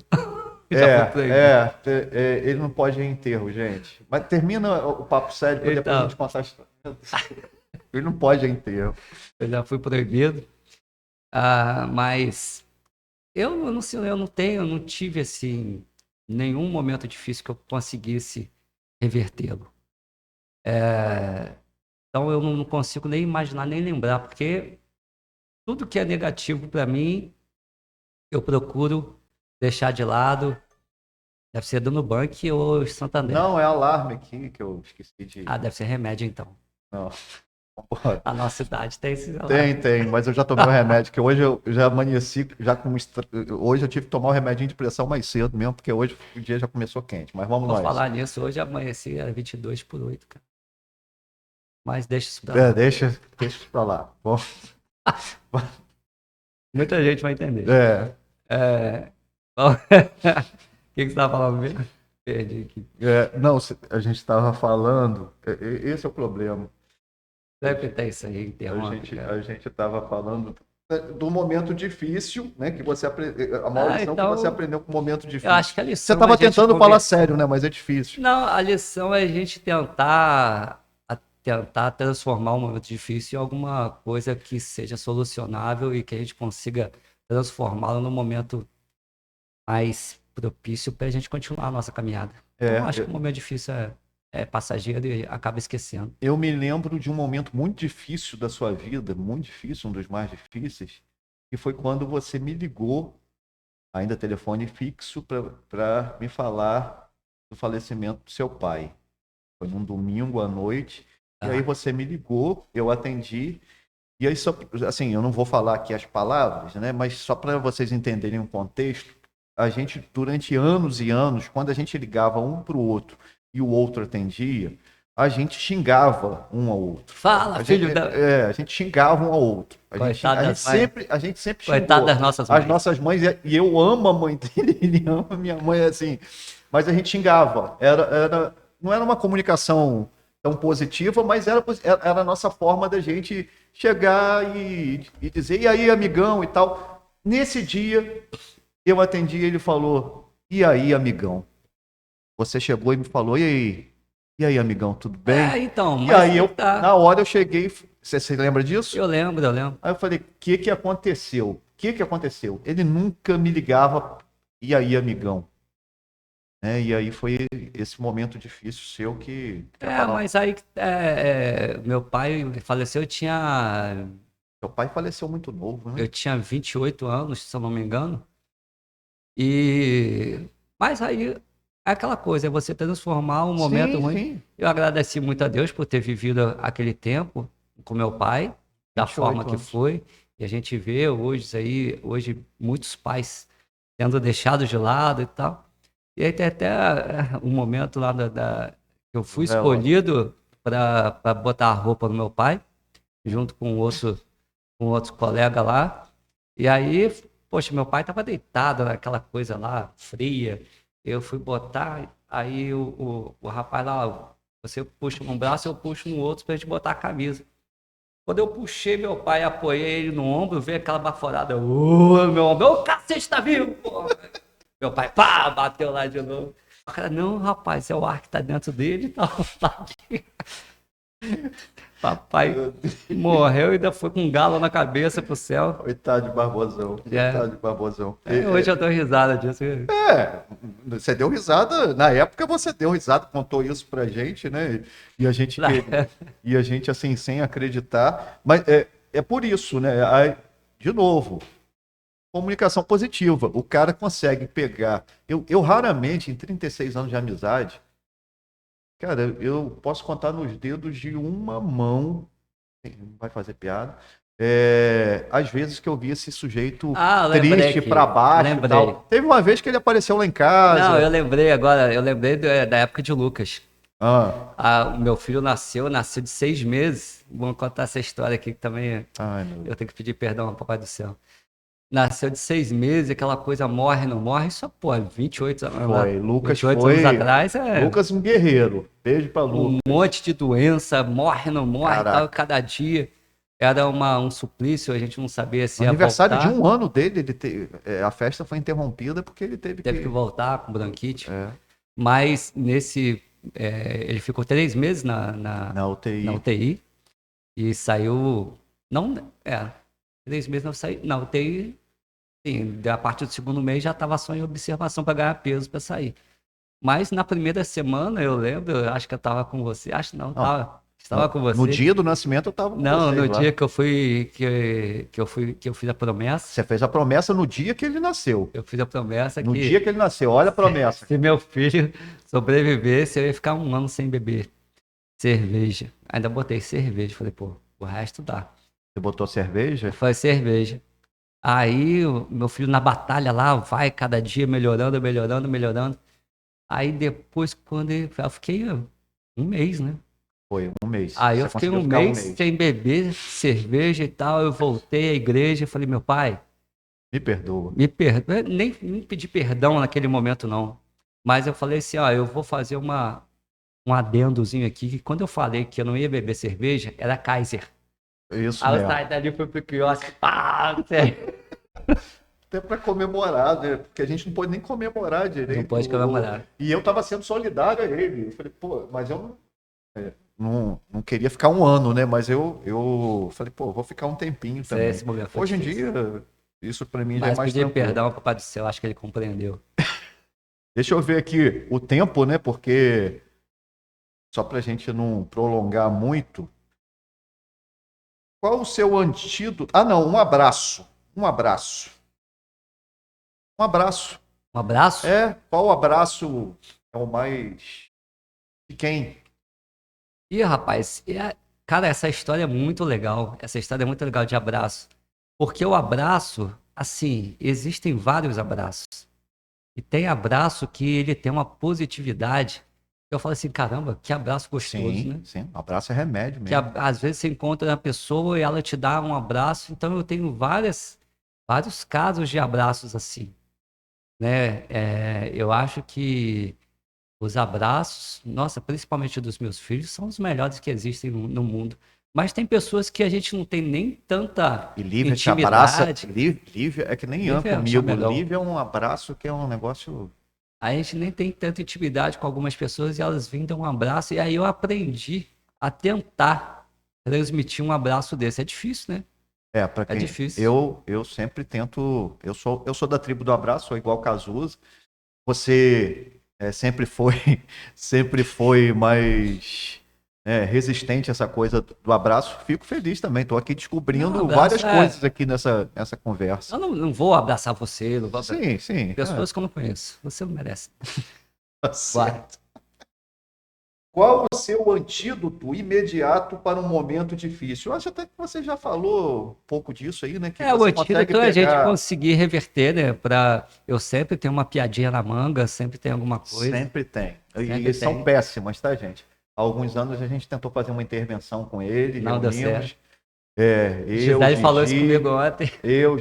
Já foi É, proibido. ele não pode ir em enterro, gente. Mas termina o papo sério para depois a Então, gente contar a história. Ele não pode ir em enterro. eu já fui proibido. Mas eu não sei, eu não tive assim nenhum momento difícil que eu conseguisse revertê-lo. Então eu não consigo nem imaginar, nem lembrar, porque tudo que é negativo para mim, eu procuro deixar de lado. Deve ser do Nubank ou Santander. Não, é alarme aqui que eu esqueci de. Ah, deve ser remédio então. Não. Porra. A nossa cidade tem esses alarmes. Tem, mas eu já tomei o remédio, que hoje eu já amanheci, já com hoje eu tive que tomar o remedinho de pressão mais cedo mesmo, porque hoje o dia já começou quente. Mas vamos Vou nós. falar nisso, hoje amanheci era 22/8, cara. Mas deixa isso pra lá. Deixa isso pra lá. Bom, Muita gente vai entender. é, Bom, o que você estava falando mesmo? Perdi aqui. não, a gente estava falando, esse é o problema. Sempre tem isso aí, A interrompe, gente cara. a gente estava falando do momento difícil, né? Que você a maior lição que você Então, aprendeu com o momento eu difícil. acho que a Você lição é estava a gente tentando falar conversar. sério, né? Mas é difícil. Não, a lição é a gente tentar transformar um momento difícil em alguma coisa que seja solucionável e que a gente consiga transformá-lo num momento mais propício para a gente continuar a nossa caminhada. Então, eu acho que o momento difícil é passageiro e acaba esquecendo. Eu me lembro de um momento muito difícil da sua vida, muito difícil, um dos mais difíceis, que foi quando você me ligou, ainda telefone fixo, para me falar do falecimento do seu pai. Foi num domingo à noite, e aí você me ligou, eu atendi, e aí, só, assim, eu não vou falar aqui as palavras, né, mas só para vocês entenderem o contexto, a gente, durante anos e anos, quando a gente ligava um para o outro e o outro atendia, a gente xingava um ao outro. Fala, filho da. A gente xingava um ao outro. Coitado das mães. A gente sempre Coitado xingou. das nossas As mães. nossas mães, e eu amo a mãe dele, ele ama a minha mãe, assim. Mas a gente xingava. Não era uma comunicação tão positiva, mas era a nossa forma da gente chegar e dizer, e aí, amigão, e tal. Nesse dia, eu atendi e ele falou, e aí, amigão? Você chegou e me falou, e aí, amigão, tudo bem? Então, E mas aí, tá. na hora eu cheguei, você se lembra disso? Eu lembro. Aí eu falei, o que aconteceu? O que aconteceu? Ele nunca me ligava, e aí, amigão? E aí foi esse momento difícil seu que... Mas aí meu pai faleceu, Seu pai faleceu muito novo, né? eu tinha 28 anos, se eu não me engano. Mas aí é aquela coisa, é você transformar um momento Sim, ruim. sim. Eu agradeci muito a Deus por ter vivido aquele tempo com meu pai, da 28 forma que anos. foi. E a gente vê hoje muitos pais sendo deixados de lado e tal. E aí tem até um momento lá que eu fui Velório. escolhido para botar a roupa no meu pai, junto com outro colega lá. E aí, poxa, meu pai estava deitado naquela coisa lá, fria. Eu fui botar, aí o rapaz lá, ó, você puxa num braço, eu puxo no outro pra gente botar a camisa. Quando eu puxei meu pai, apoiei ele no ombro, veio aquela baforada, ô, meu ombro, ô, cacete, tá vivo, porra. Meu pai, pá, bateu lá de novo. O cara, não, rapaz, é o ar que tá dentro dele e tal. Papai morreu e ainda foi com um galo na cabeça pro céu. Coitado de Barbosão. Coitado de Barbosão. Hoje eu dou risada disso. Você deu risada, na época você deu risada, contou isso pra gente, né? E a gente assim, sem acreditar. Mas é por isso, né? Aí, de novo, Comunicação positiva. O cara consegue pegar. Eu raramente, em 36 anos de amizade, cara, eu posso contar nos dedos de uma mão. Não vai fazer piada. Às vezes que eu vi esse sujeito Lembrei triste aqui. pra baixo e Lembrei. tal. Teve uma vez que ele apareceu lá em Não, casa. eu lembrei agora, da época de Lucas. O meu filho nasceu de 6 meses. Vou contar essa história aqui que também Ai, meu Deus. eu tenho que pedir perdão ao Papai do Céu. Nasceu de 6 meses, aquela coisa morre, não morre, isso, pô, 28 anos, Foi. Lucas 28 foi. anos atrás, Lucas, um guerreiro. Beijo pra Lucas. um monte de doença, morre, não morre, Caraca. tal, cada dia. Era um suplício, a gente não sabia se No ia aniversário voltar. de um ano dele, a festa foi interrompida porque ele teve Teve que que. voltar com bronquite. É, Mas ele ficou 3 meses na UTI. UTI e saiu. Não, 3 meses não saiu. Na UTI, sim, a partir do segundo mês já estava só em observação para ganhar peso para sair. Mas na primeira semana, eu lembro, eu acho que eu estava com você. Acho não, estava com você. No dia do nascimento eu tava com Não, vocês no lá. dia que eu fiz a promessa. Você fez a promessa no dia que ele nasceu. Eu fiz a promessa No que dia que ele nasceu, olha a promessa. se meu filho sobrevivesse, eu ia ficar 1 ano sem beber cerveja. Ainda botei cerveja. Falei, pô, o resto dá. Você botou cerveja? Eu falei, cerveja. Aí, o meu filho na batalha lá, vai cada dia melhorando, melhorando, melhorando. Aí depois, eu fiquei 1 mês, né? Foi, 1 mês. Aí Você eu fiquei conseguiu um ficar mês sem beber cerveja e tal. Eu voltei à igreja e falei, meu pai, Me perdoa. me perdoa. Nem pedi perdão naquele momento, não. Mas eu falei assim, ó, eu vou fazer um adendozinho aqui, que quando eu falei que eu não ia beber cerveja, era Kaiser. Isso Aí eu mesmo. saí dali, fui pro quiosque, pá, sério. Até para comemorar, né? Porque a gente não pode nem comemorar direito. Não pode comemorar. E eu tava sendo solidário a ele. Eu falei, pô, mas eu não queria ficar 1 ano, né? Mas eu falei, pô, vou ficar um tempinho também. Esse momento foi Hoje em difícil. dia, isso para mim já é Mas mais pedir tranquilo. perdão ao Papai do Céu, acho que ele compreendeu. Deixa eu ver aqui o tempo, né? Porque só pra gente não prolongar muito. Qual o seu antídoto? Ah, não, um abraço. Um abraço. Um abraço. Um abraço? Qual abraço é o mais. De quem? Ih, rapaz, cara, essa história é muito legal. Essa história é muito legal de abraço. Porque o abraço, assim, existem vários abraços. E tem abraço que ele tem uma positividade. Eu falo assim, caramba, que abraço gostoso, né? Sim. Abraço é remédio Que mesmo. às vezes você encontra a pessoa e ela te dá um abraço. Então eu tenho vários casos de abraços assim, né? Eu acho que os abraços, nossa, principalmente dos meus filhos, são os melhores que existem no mundo. Mas tem pessoas que a gente não tem nem tanta E Lívia te abraça. intimidade. Lívia é que nem Lívia é um comigo. chamelão. Lívia é um abraço que é um negócio. A gente nem tem tanta intimidade com algumas pessoas e elas vêm dar um abraço. E aí eu aprendi a tentar transmitir um abraço desse. É difícil, né? Para quem. difícil. Eu sempre tento. Eu sou da tribo do abraço, sou igual Cazuza. Você sempre foi mais resistente a essa coisa do abraço. Fico feliz também. Estou aqui descobrindo Não, abraço várias coisas aqui nessa conversa. Eu não vou abraçar você, não vou abraçar Sim. pessoas que eu não conheço. Você não merece. Tá certo. Qual o seu antídoto imediato para um momento difícil? Eu acho até que você já falou um pouco disso aí, né? Que O você consegue antídoto é a gente pegar- conseguir reverter, né? Eu sempre tenho uma piadinha na manga, sempre tem alguma coisa. Sempre tem. Sempre E são tem. péssimas, tá, gente? Há alguns anos a gente tentou fazer uma intervenção com ele, Não deu reunimos. Gisele falou isso comigo ontem.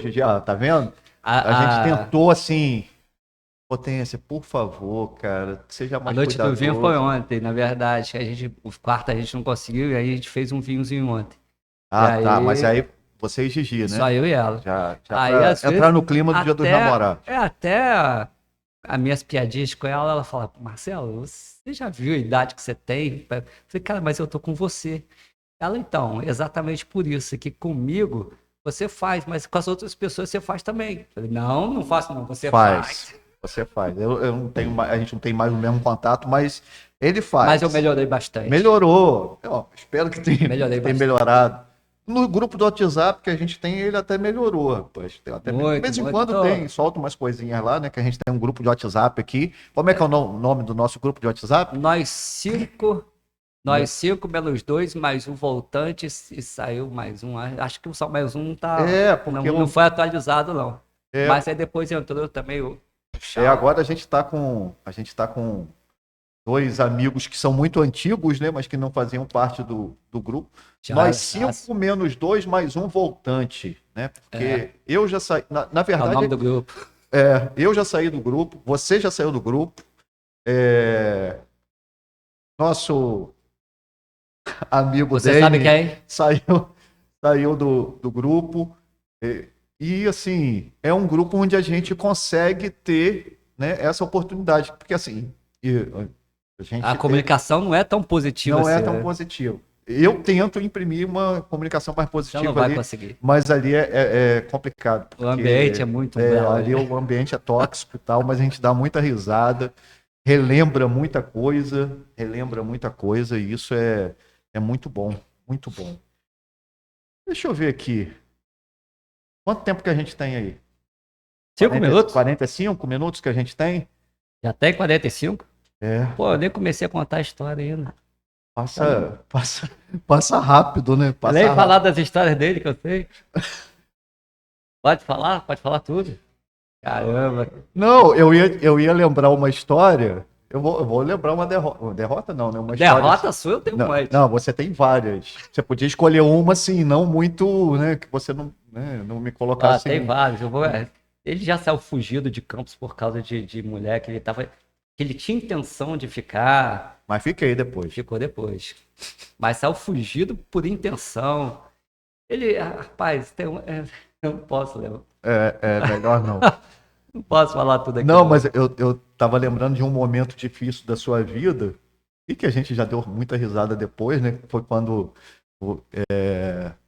Gigi, tá vendo? A gente tentou assim, Potência, por favor, cara, que seja A mais noite do cuidadoso. vinho foi ontem, na verdade. O quarto a gente não conseguiu e aí a gente fez um vinhozinho ontem. Ah, E tá, aí- mas aí você e Gigi, né? Só eu e ela. Já Aí, pra às vezes, entrar no clima do Dia dos Namorados. Até as minhas piadinhas com ela fala, Marcelo, você já viu a idade que você tem? Eu falei, cara, mas eu tô com você. Ela, então, exatamente por isso, que comigo você faz, mas com as outras pessoas você faz também. Eu falei, não faço não, você faz. Você faz. Eu não tenho, a gente não tem mais o mesmo contato, mas ele faz. Mas eu melhorei bastante. Melhorou. Espero que tenha Melhorei tenha bastante. melhorado. No grupo do WhatsApp que a gente tem, ele até melhorou, rapaz. Até de vez em quando tem, solta umas coisinhas lá, né? Que a gente tem um grupo de WhatsApp aqui. Como é que é o nome do nosso grupo de WhatsApp? Nós cinco menos dois, mais um voltante e saiu mais um. Acho que só mais um não foi atualizado, não. Mas aí depois entrou também o agora a gente tá com 2 amigos que são muito antigos, né? Mas que não faziam parte do grupo. Nós 5 menos 2, mais um voltante, né? Porque eu já saí. Na verdade. É o nome do grupo. Eu já saí do grupo, você já saiu do grupo. Nosso amigo Você sabe quem? Saiu do grupo. E, assim, é um grupo onde a gente consegue ter, né, essa oportunidade. Porque, assim, a comunicação não é tão positiva não assim. Não é tão positiva. Eu tento imprimir uma comunicação mais positiva não vai ali, conseguir. mas ali é complicado. O ambiente é muito ali o ambiente é tóxico e tal, mas a gente dá muita risada, relembra muita coisa, e isso é muito bom, muito bom. Deixa eu ver aqui. Quanto tempo que a gente tem aí? 5 minutos? 45 minutos que a gente tem? Já tem 45? É. Pô, eu nem comecei a contar a história ainda. Passa rápido, né? Nem falar das histórias dele que eu sei. Pode falar tudo. Caramba. Não, eu ia lembrar uma história. Eu vou lembrar uma derrota. Derrota não, né? Uma derrota sua eu tenho mais. Não, você tem várias. Você podia escolher uma, assim, não muito, né? Que você não me colocasse. Tem vários. Ele já saiu fugido de Campos por causa de mulher que ele tinha intenção de ficar. Mas fiquei depois. Ficou depois. Mas saiu fugido por intenção. Ele, rapaz, não posso lembrar. Melhor não. Não posso falar tudo aqui. Não, mas eu tava lembrando de um momento difícil da sua vida e que a gente já deu muita risada depois, né? Foi quando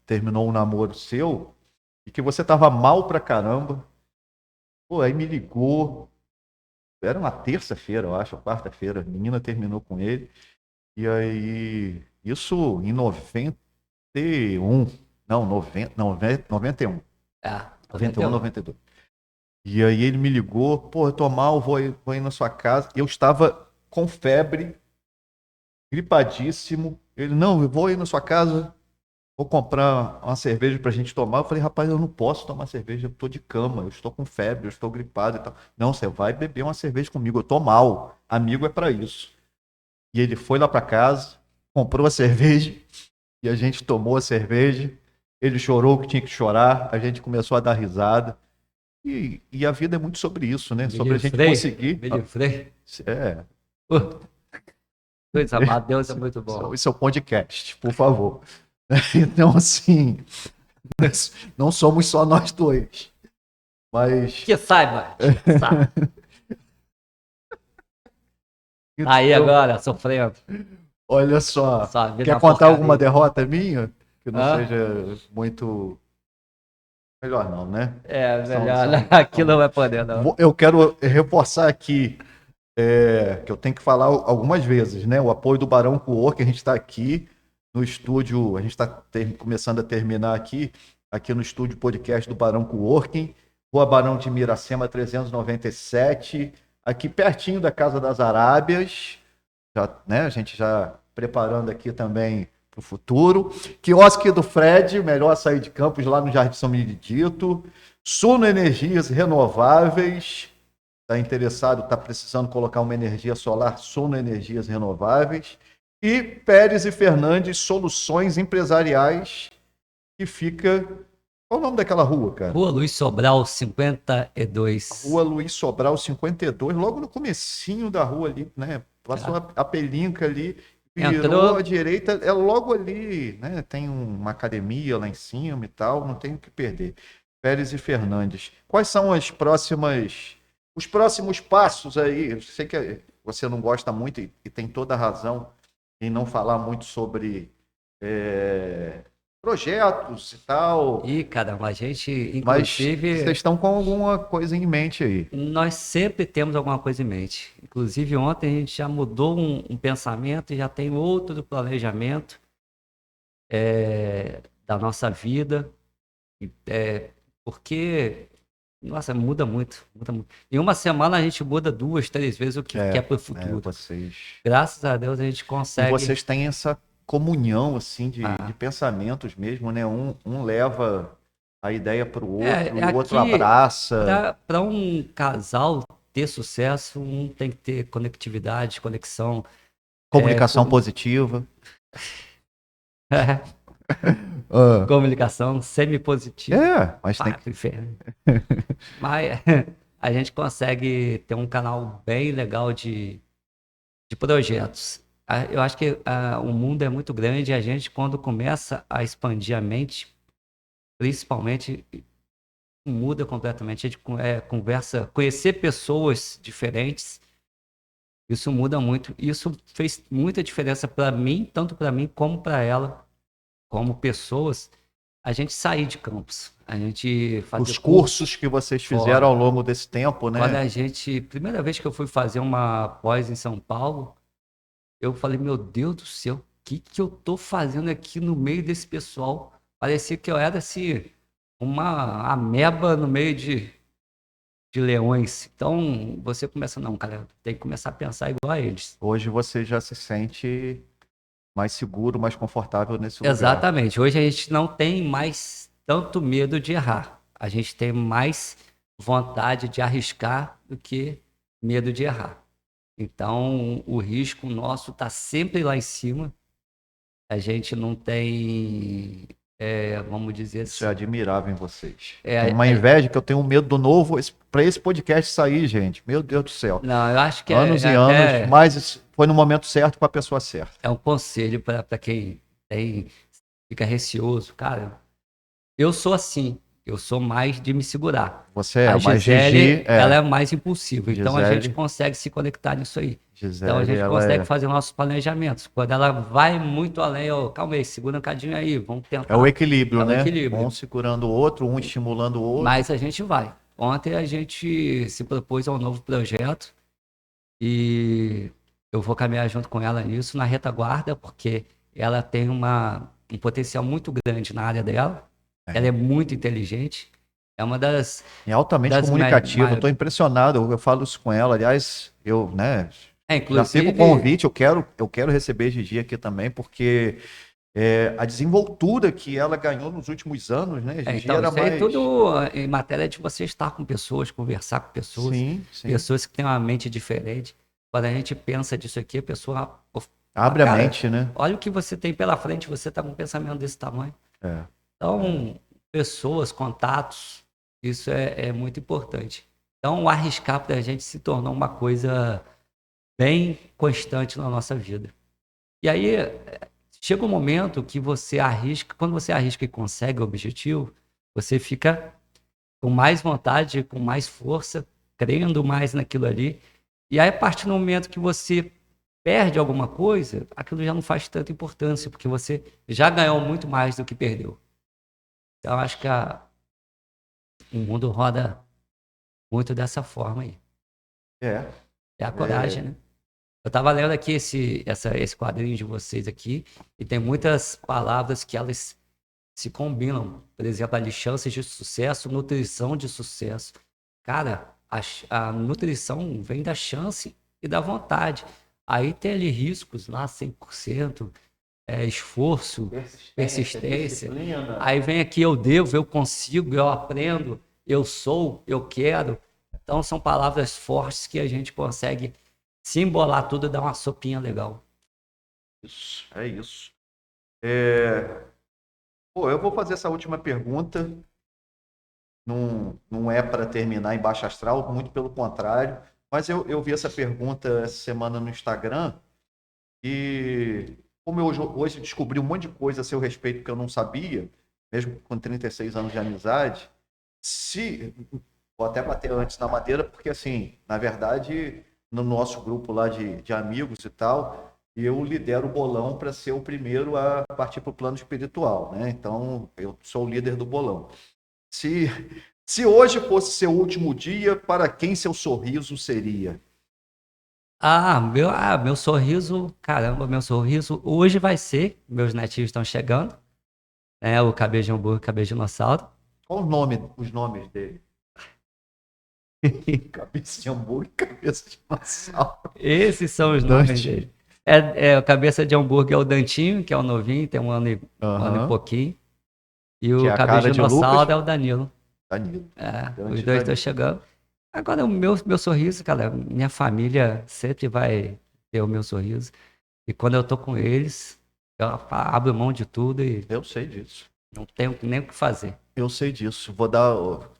terminou um namoro seu e que você tava mal pra caramba. Pô, aí me ligou. Era uma terça-feira, eu acho, quarta-feira. A menina terminou com ele. E aí, isso em 91. Não, 91. 91, 92. E aí ele me ligou, pô, eu tô mal, vou ir na sua casa. Eu estava com febre, gripadíssimo. Ele, não, eu vou ir na sua casa, vou comprar uma cerveja pra gente tomar. Eu falei, rapaz, eu não posso tomar cerveja, eu tô de cama, eu estou com febre, eu estou gripado e tal. Não, você vai beber uma cerveja comigo, eu tô mal. Amigo é pra isso. E ele foi lá pra casa, comprou a cerveja, e a gente tomou a cerveja. Ele chorou o que tinha que chorar, a gente começou a dar risada. E a vida é muito sobre isso, né? Sobre a gente conseguir. Deus amado, Deus é muito bom. Esse é o podcast, por favor. Então, assim, não somos só nós dois. Mas. Que saiba. Então, aí agora, sofrendo. Olha só. Quer contar alguma derrota minha? Que não seja muito. Melhor não, né? Melhor. Aqui não vai poder, não. Eu quero reforçar aqui que eu tenho que falar algumas vezes, né? O apoio do Barão Coworking, a gente está aqui no estúdio, a gente está começando a terminar aqui no estúdio podcast do Barão Coworking, Rua Barão de Miracema 397, aqui pertinho da Casa das Arábias, já, né? A gente já preparando aqui também para o futuro. Quiosque do Fred, melhor açaí de Campos, lá no Jardim São Benedito. Suno Energias Renováveis. Está interessado, está precisando colocar uma energia solar, Suno Energias Renováveis. E Pérez e Fernandes Soluções Empresariais, que fica... Qual o nome daquela rua, cara? Rua Luiz Sobral 52. Rua Luiz Sobral 52, logo no comecinho da rua ali, né? Passou a pelinca ali, virou à direita, é logo ali, né? Tem uma academia lá em cima e tal, não tem o que perder. Pérez e Fernandes. Quais são os próximos passos aí? Eu sei que você não gosta muito e tem toda a razão em não falar muito sobre projetos e tal. Caramba, a gente, inclusive... Mas vocês estão com alguma coisa em mente aí? Nós sempre temos alguma coisa em mente. Inclusive, ontem a gente já mudou um pensamento e já tem outro planejamento. da nossa vida, porque, nossa, muda muito, muda muito. Em uma semana a gente muda 2, 3 vezes o que quer para o futuro. Vocês... Graças a Deus a gente E consegue. vocês têm essa comunhão, assim, de Ah, pensamentos mesmo, né? Um leva a ideia para o outro e o outro aqui, abraça. para um casal ter sucesso, um tem que ter conectividade, conexão. Comunicação positiva. Ah, Comunicação semi-positiva. mas tem Vai que... pro inferno. Mas a gente consegue ter um canal bem legal de projetos. Eu acho que o mundo é muito grande e a gente, quando começa a expandir a mente, principalmente, muda completamente. A gente conversa, conhecer pessoas diferentes, isso muda muito. Isso fez muita diferença para mim, tanto para mim como para ela, como pessoas. A gente sair de campus, a gente fazer Os cursos que vocês fizeram fora. ao longo desse tempo, Quando né? primeira vez que eu fui fazer uma pós em São Paulo, eu falei, meu Deus do céu, o que que eu tô fazendo aqui no meio desse pessoal? Parecia que eu era assim, uma ameba no meio de leões. Então você começa, não, cara, tem que começar a pensar igual a eles. Hoje você já se sente mais seguro, mais confortável nesse lugar. Exatamente. Hoje a gente não tem mais tanto medo de errar. A gente tem mais vontade de arriscar do que medo de errar. Então, o risco nosso está sempre lá em cima. A gente não tem, vamos dizer Isso é assim, admirável em vocês. Tem é, uma é, inveja que eu tenho um medo do novo para esse podcast sair, gente. Meu Deus do céu. não, eu acho que Anos e anos, mas foi no momento certo com a pessoa certa. é um conselho para quem fica receoso. Cara, eu sou assim, eu sou mais de me segurar. Você A mas Gisele, Gigi, ela é mais impulsiva, então a gente Gisele, consegue se conectar nisso aí. Então a Gisele, gente ela consegue é, fazer nossos planejamentos. Quando ela vai muito além, calma aí, segura um cadinho aí, vamos é o tentar. É equilíbrio, o né? Um equilíbrio. segurando o outro, um estimulando o outro. Mas a gente vai. Ontem a gente se propôs a um novo projeto e eu vou caminhar junto com ela nisso, na retaguarda, porque ela tem um potencial muito grande na área dela. Ela é muito inteligente. É uma É altamente das comunicativa. Estou impressionado. Eu falo isso com ela. Aliás, eu, né, já fica o inclusive, convite. Eu quero receber Gigi aqui também, porque a desenvoltura que ela ganhou nos últimos anos, né? Gigi então, era isso aí é mais. tudo em matéria de você estar com pessoas, conversar com pessoas, Sim, sim. pessoas que têm uma mente diferente. Quando a gente pensa disso aqui, a pessoa fala, Abre a cara, mente, né? olha o que você tem pela frente, você está com um pensamento desse tamanho. É. Então, pessoas, contatos, isso é muito importante. Então, o arriscar para a gente se tornou uma coisa bem constante na nossa vida. E aí, chega um momento que você arrisca, quando você arrisca e consegue o objetivo, você fica com mais vontade, com mais força, crendo mais naquilo ali. E aí, a partir do momento que você perde alguma coisa, aquilo já não faz tanta importância, porque você já ganhou muito mais do que perdeu. Então, acho que o mundo roda muito dessa forma aí. É. É a coragem, né? Eu estava lendo aqui esse quadrinho de vocês aqui, e tem muitas palavras que elas se combinam. Por exemplo, ali, chances de sucesso, nutrição de sucesso. Cara, a nutrição vem da chance e da vontade. Aí tem ali riscos lá, 100%, esforço, persistência. Disciplina. Aí vem aqui, eu devo, eu consigo, eu aprendo, eu sou, eu quero. Então são palavras fortes que a gente consegue se embolar tudo e dar uma sopinha legal. Isso, é isso. Pô, eu vou fazer essa última pergunta. Não é para terminar em baixa astral, muito pelo contrário. Mas eu vi essa pergunta essa semana no Instagram e como eu hoje descobri um monte de coisa a seu respeito que eu não sabia, mesmo com 36 anos de amizade, se vou até bater antes na madeira, porque assim, na verdade, no nosso grupo lá de amigos e tal, eu lidero o bolão para ser o primeiro a partir para o plano espiritual, né? Então, eu sou o líder do bolão. Se, se hoje fosse seu último dia, para quem seu sorriso seria? Meu sorriso, caramba, meu sorriso hoje vai ser, meus netinhos estão chegando, É, o cabeça de hambúrguer, cabeça de dinossauro. Qual os nomes dele? Cabeça de hambúrguer, cabeça de massal. Esses são os nomes Dante. dele. O cabeça de hambúrguer é o Dantinho, que é o novinho, tem um ano e Aham. pouquinho. E Que o é a cabeça cara de de Lucas. dinossauro é o Danilo. Danilo. Os Dante dois estão Danilo. chegando. Agora, o meu sorriso, cara, minha família sempre vai ter o meu sorriso. E quando eu tô com eles, eu abro mão de tudo e Eu sei disso. não tenho nem o que fazer. Eu sei disso.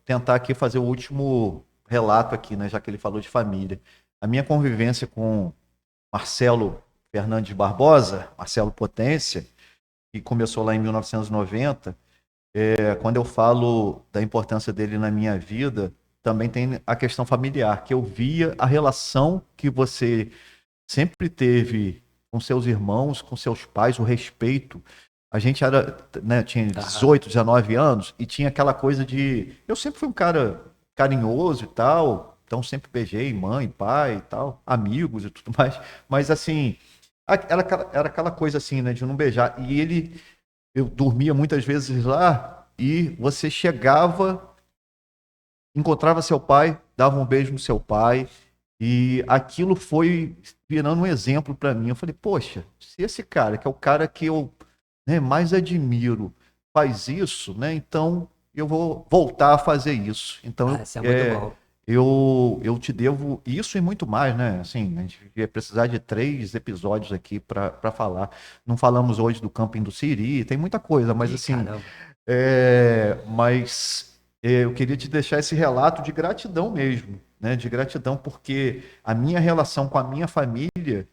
Tentar aqui fazer o último relato aqui, né? Já que ele falou de família. A minha convivência com Marcelo Fernandes Barbosa, Marcelo Potência, que começou lá em 1990. Quando eu falo da importância dele na minha vida, também tem a questão familiar, que eu via a relação que você sempre teve com seus irmãos, com seus pais, o respeito. A gente era, né, tinha Aham. 18, 19 anos e tinha aquela coisa de. Eu sempre fui um cara carinhoso e tal, então sempre beijei mãe, pai e tal, amigos e tudo mais. Mas assim, era aquela coisa assim, né, de não beijar. Eu dormia muitas vezes lá e você chegava, encontrava seu pai, dava um beijo no seu pai, e aquilo foi virando um exemplo para mim. Eu falei, poxa, se esse cara, que é o cara que eu, né, mais admiro, faz isso, né, então eu vou voltar a fazer isso. Então Isso é muito bom. eu te devo isso e muito mais, né? Assim, a gente ia precisar de 3 episódios aqui para falar. Não falamos hoje do Camping do Siri, tem muita coisa, mas Ih, assim, caramba. eu queria te deixar esse relato de gratidão mesmo, né? De gratidão, porque a minha relação com a minha família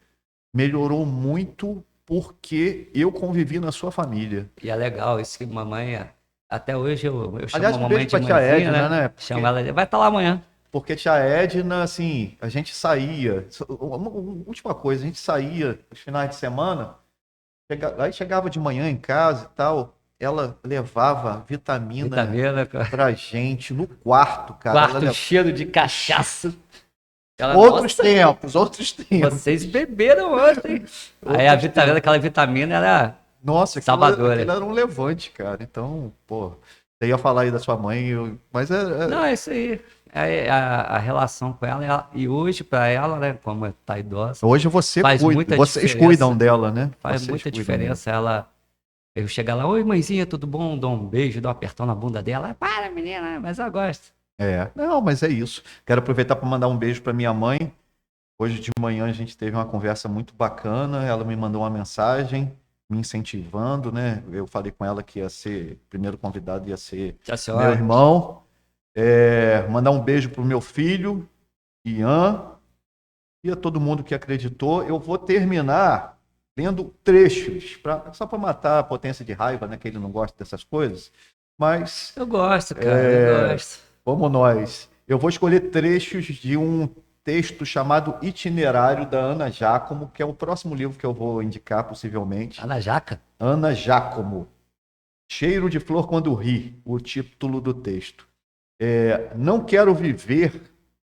melhorou muito porque eu convivi na sua família. E é legal isso que mamãe. Até hoje eu chamo Aliás, a um mamãe beijo de pra tia mãezinha, Edna, né? né? Chamo ela. Vai estar lá amanhã. Porque tia Edna, assim, a gente saía. Última coisa, a gente saía nos finais de semana, aí chegava de manhã em casa e tal. Ela levava vitamina Vitamina, cara. pra gente no quarto, cara. Quarto cheiro de cachaça. Ela, Outros nossa, tempos, outros vocês tempos. beberam ontem. Aí a Outros vitamina, tempos. aquela vitamina era Nossa, aquilo salvadora. era um levante, cara. Então, pô, você ia falar aí da sua mãe, mas Não, é isso aí. A relação com ela, e hoje para ela, né, como tá idosa, hoje você faz cuida, muita vocês cuidam diferença. dela, né? Faz Vocês muita cuidam dela. diferença eu chegar lá, oi mãezinha, tudo bom? Dou um beijo, dou um apertão na bunda dela. Para, menina, mas eu gosto. Não, mas é isso. Quero aproveitar para mandar um beijo para minha mãe. Hoje de manhã a gente teve uma conversa muito bacana. Ela me mandou uma mensagem me incentivando, né? Eu falei com ela que ia ser, o primeiro convidado ia ser Tchau, meu senhora. irmão. Mandar um beijo pro meu filho, Ian, e a todo mundo que acreditou. Eu vou terminar lendo trechos, só para matar a potência de raiva, né? Que ele não gosta dessas coisas. Mas Eu gosto, cara, eu gosto. vamos nós. Eu vou escolher trechos de um texto chamado Itinerário, da Ana Giacomo, que é o próximo livro que eu vou indicar, possivelmente. Tá na jaca? Ana Giacomo. Cheiro de flor quando ri, o título do texto. Não quero viver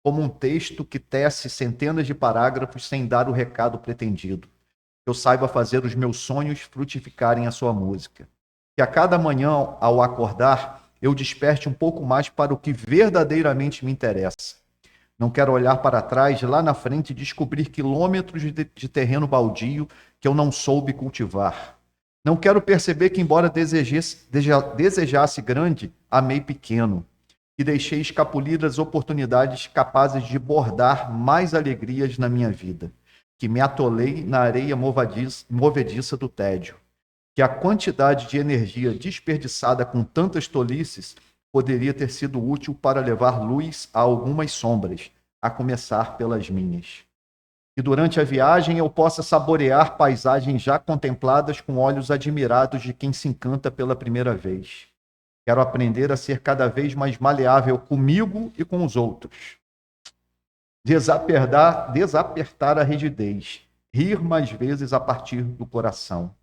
como um texto que tece centenas de parágrafos sem dar o recado pretendido. Que eu saiba fazer os meus sonhos frutificarem a sua música. Que a cada manhã, ao acordar, eu desperte um pouco mais para o que verdadeiramente me interessa. Não quero olhar para trás, lá na frente, e descobrir quilômetros de terreno baldio que eu não soube cultivar. Não quero perceber que, embora desejasse grande, amei pequeno. E deixei escapulir as oportunidades capazes de bordar mais alegrias na minha vida. Que me atolei na areia movediça do tédio. Que a quantidade de energia desperdiçada com tantas tolices poderia ter sido útil para levar luz a algumas sombras, a começar pelas minhas. Que durante a viagem eu possa saborear paisagens já contempladas com olhos admirados de quem se encanta pela primeira vez. Quero aprender a ser cada vez mais maleável comigo e com os outros. Desapertar a rigidez. Rir mais vezes a partir do coração.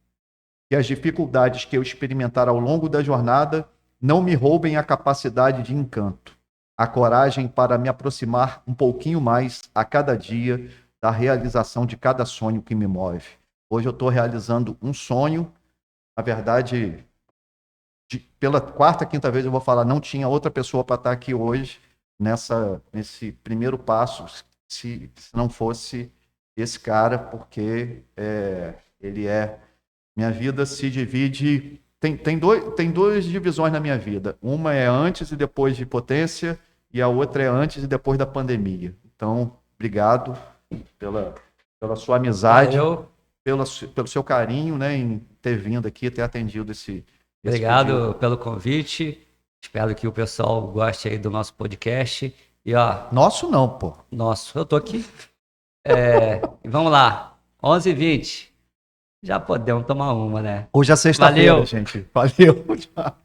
Que as dificuldades que eu experimentar ao longo da jornada não me roubem a capacidade de encanto, a coragem para me aproximar um pouquinho mais a cada dia da realização de cada sonho que me move. Hoje eu estou realizando um sonho, na verdade, pela quarta, quinta vez eu vou falar, não tinha outra pessoa para estar aqui hoje nesse primeiro passo, se não fosse esse cara, porque ele é... Minha vida se divide... Tem duas divisões na minha vida. Uma é antes e depois de Potência, e a outra é antes e depois da pandemia. Então, obrigado pela sua amizade, pelo seu carinho, né, em ter vindo aqui, ter atendido esse Obrigado pedido. pelo convite. Espero que o pessoal goste aí do nosso podcast. E ó, Nosso não, pô. nosso, eu tô aqui. E vamos lá, 11h20. Já podemos tomar uma, né? Hoje é sexta-feira, Valeu. gente. Valeu. Tchau.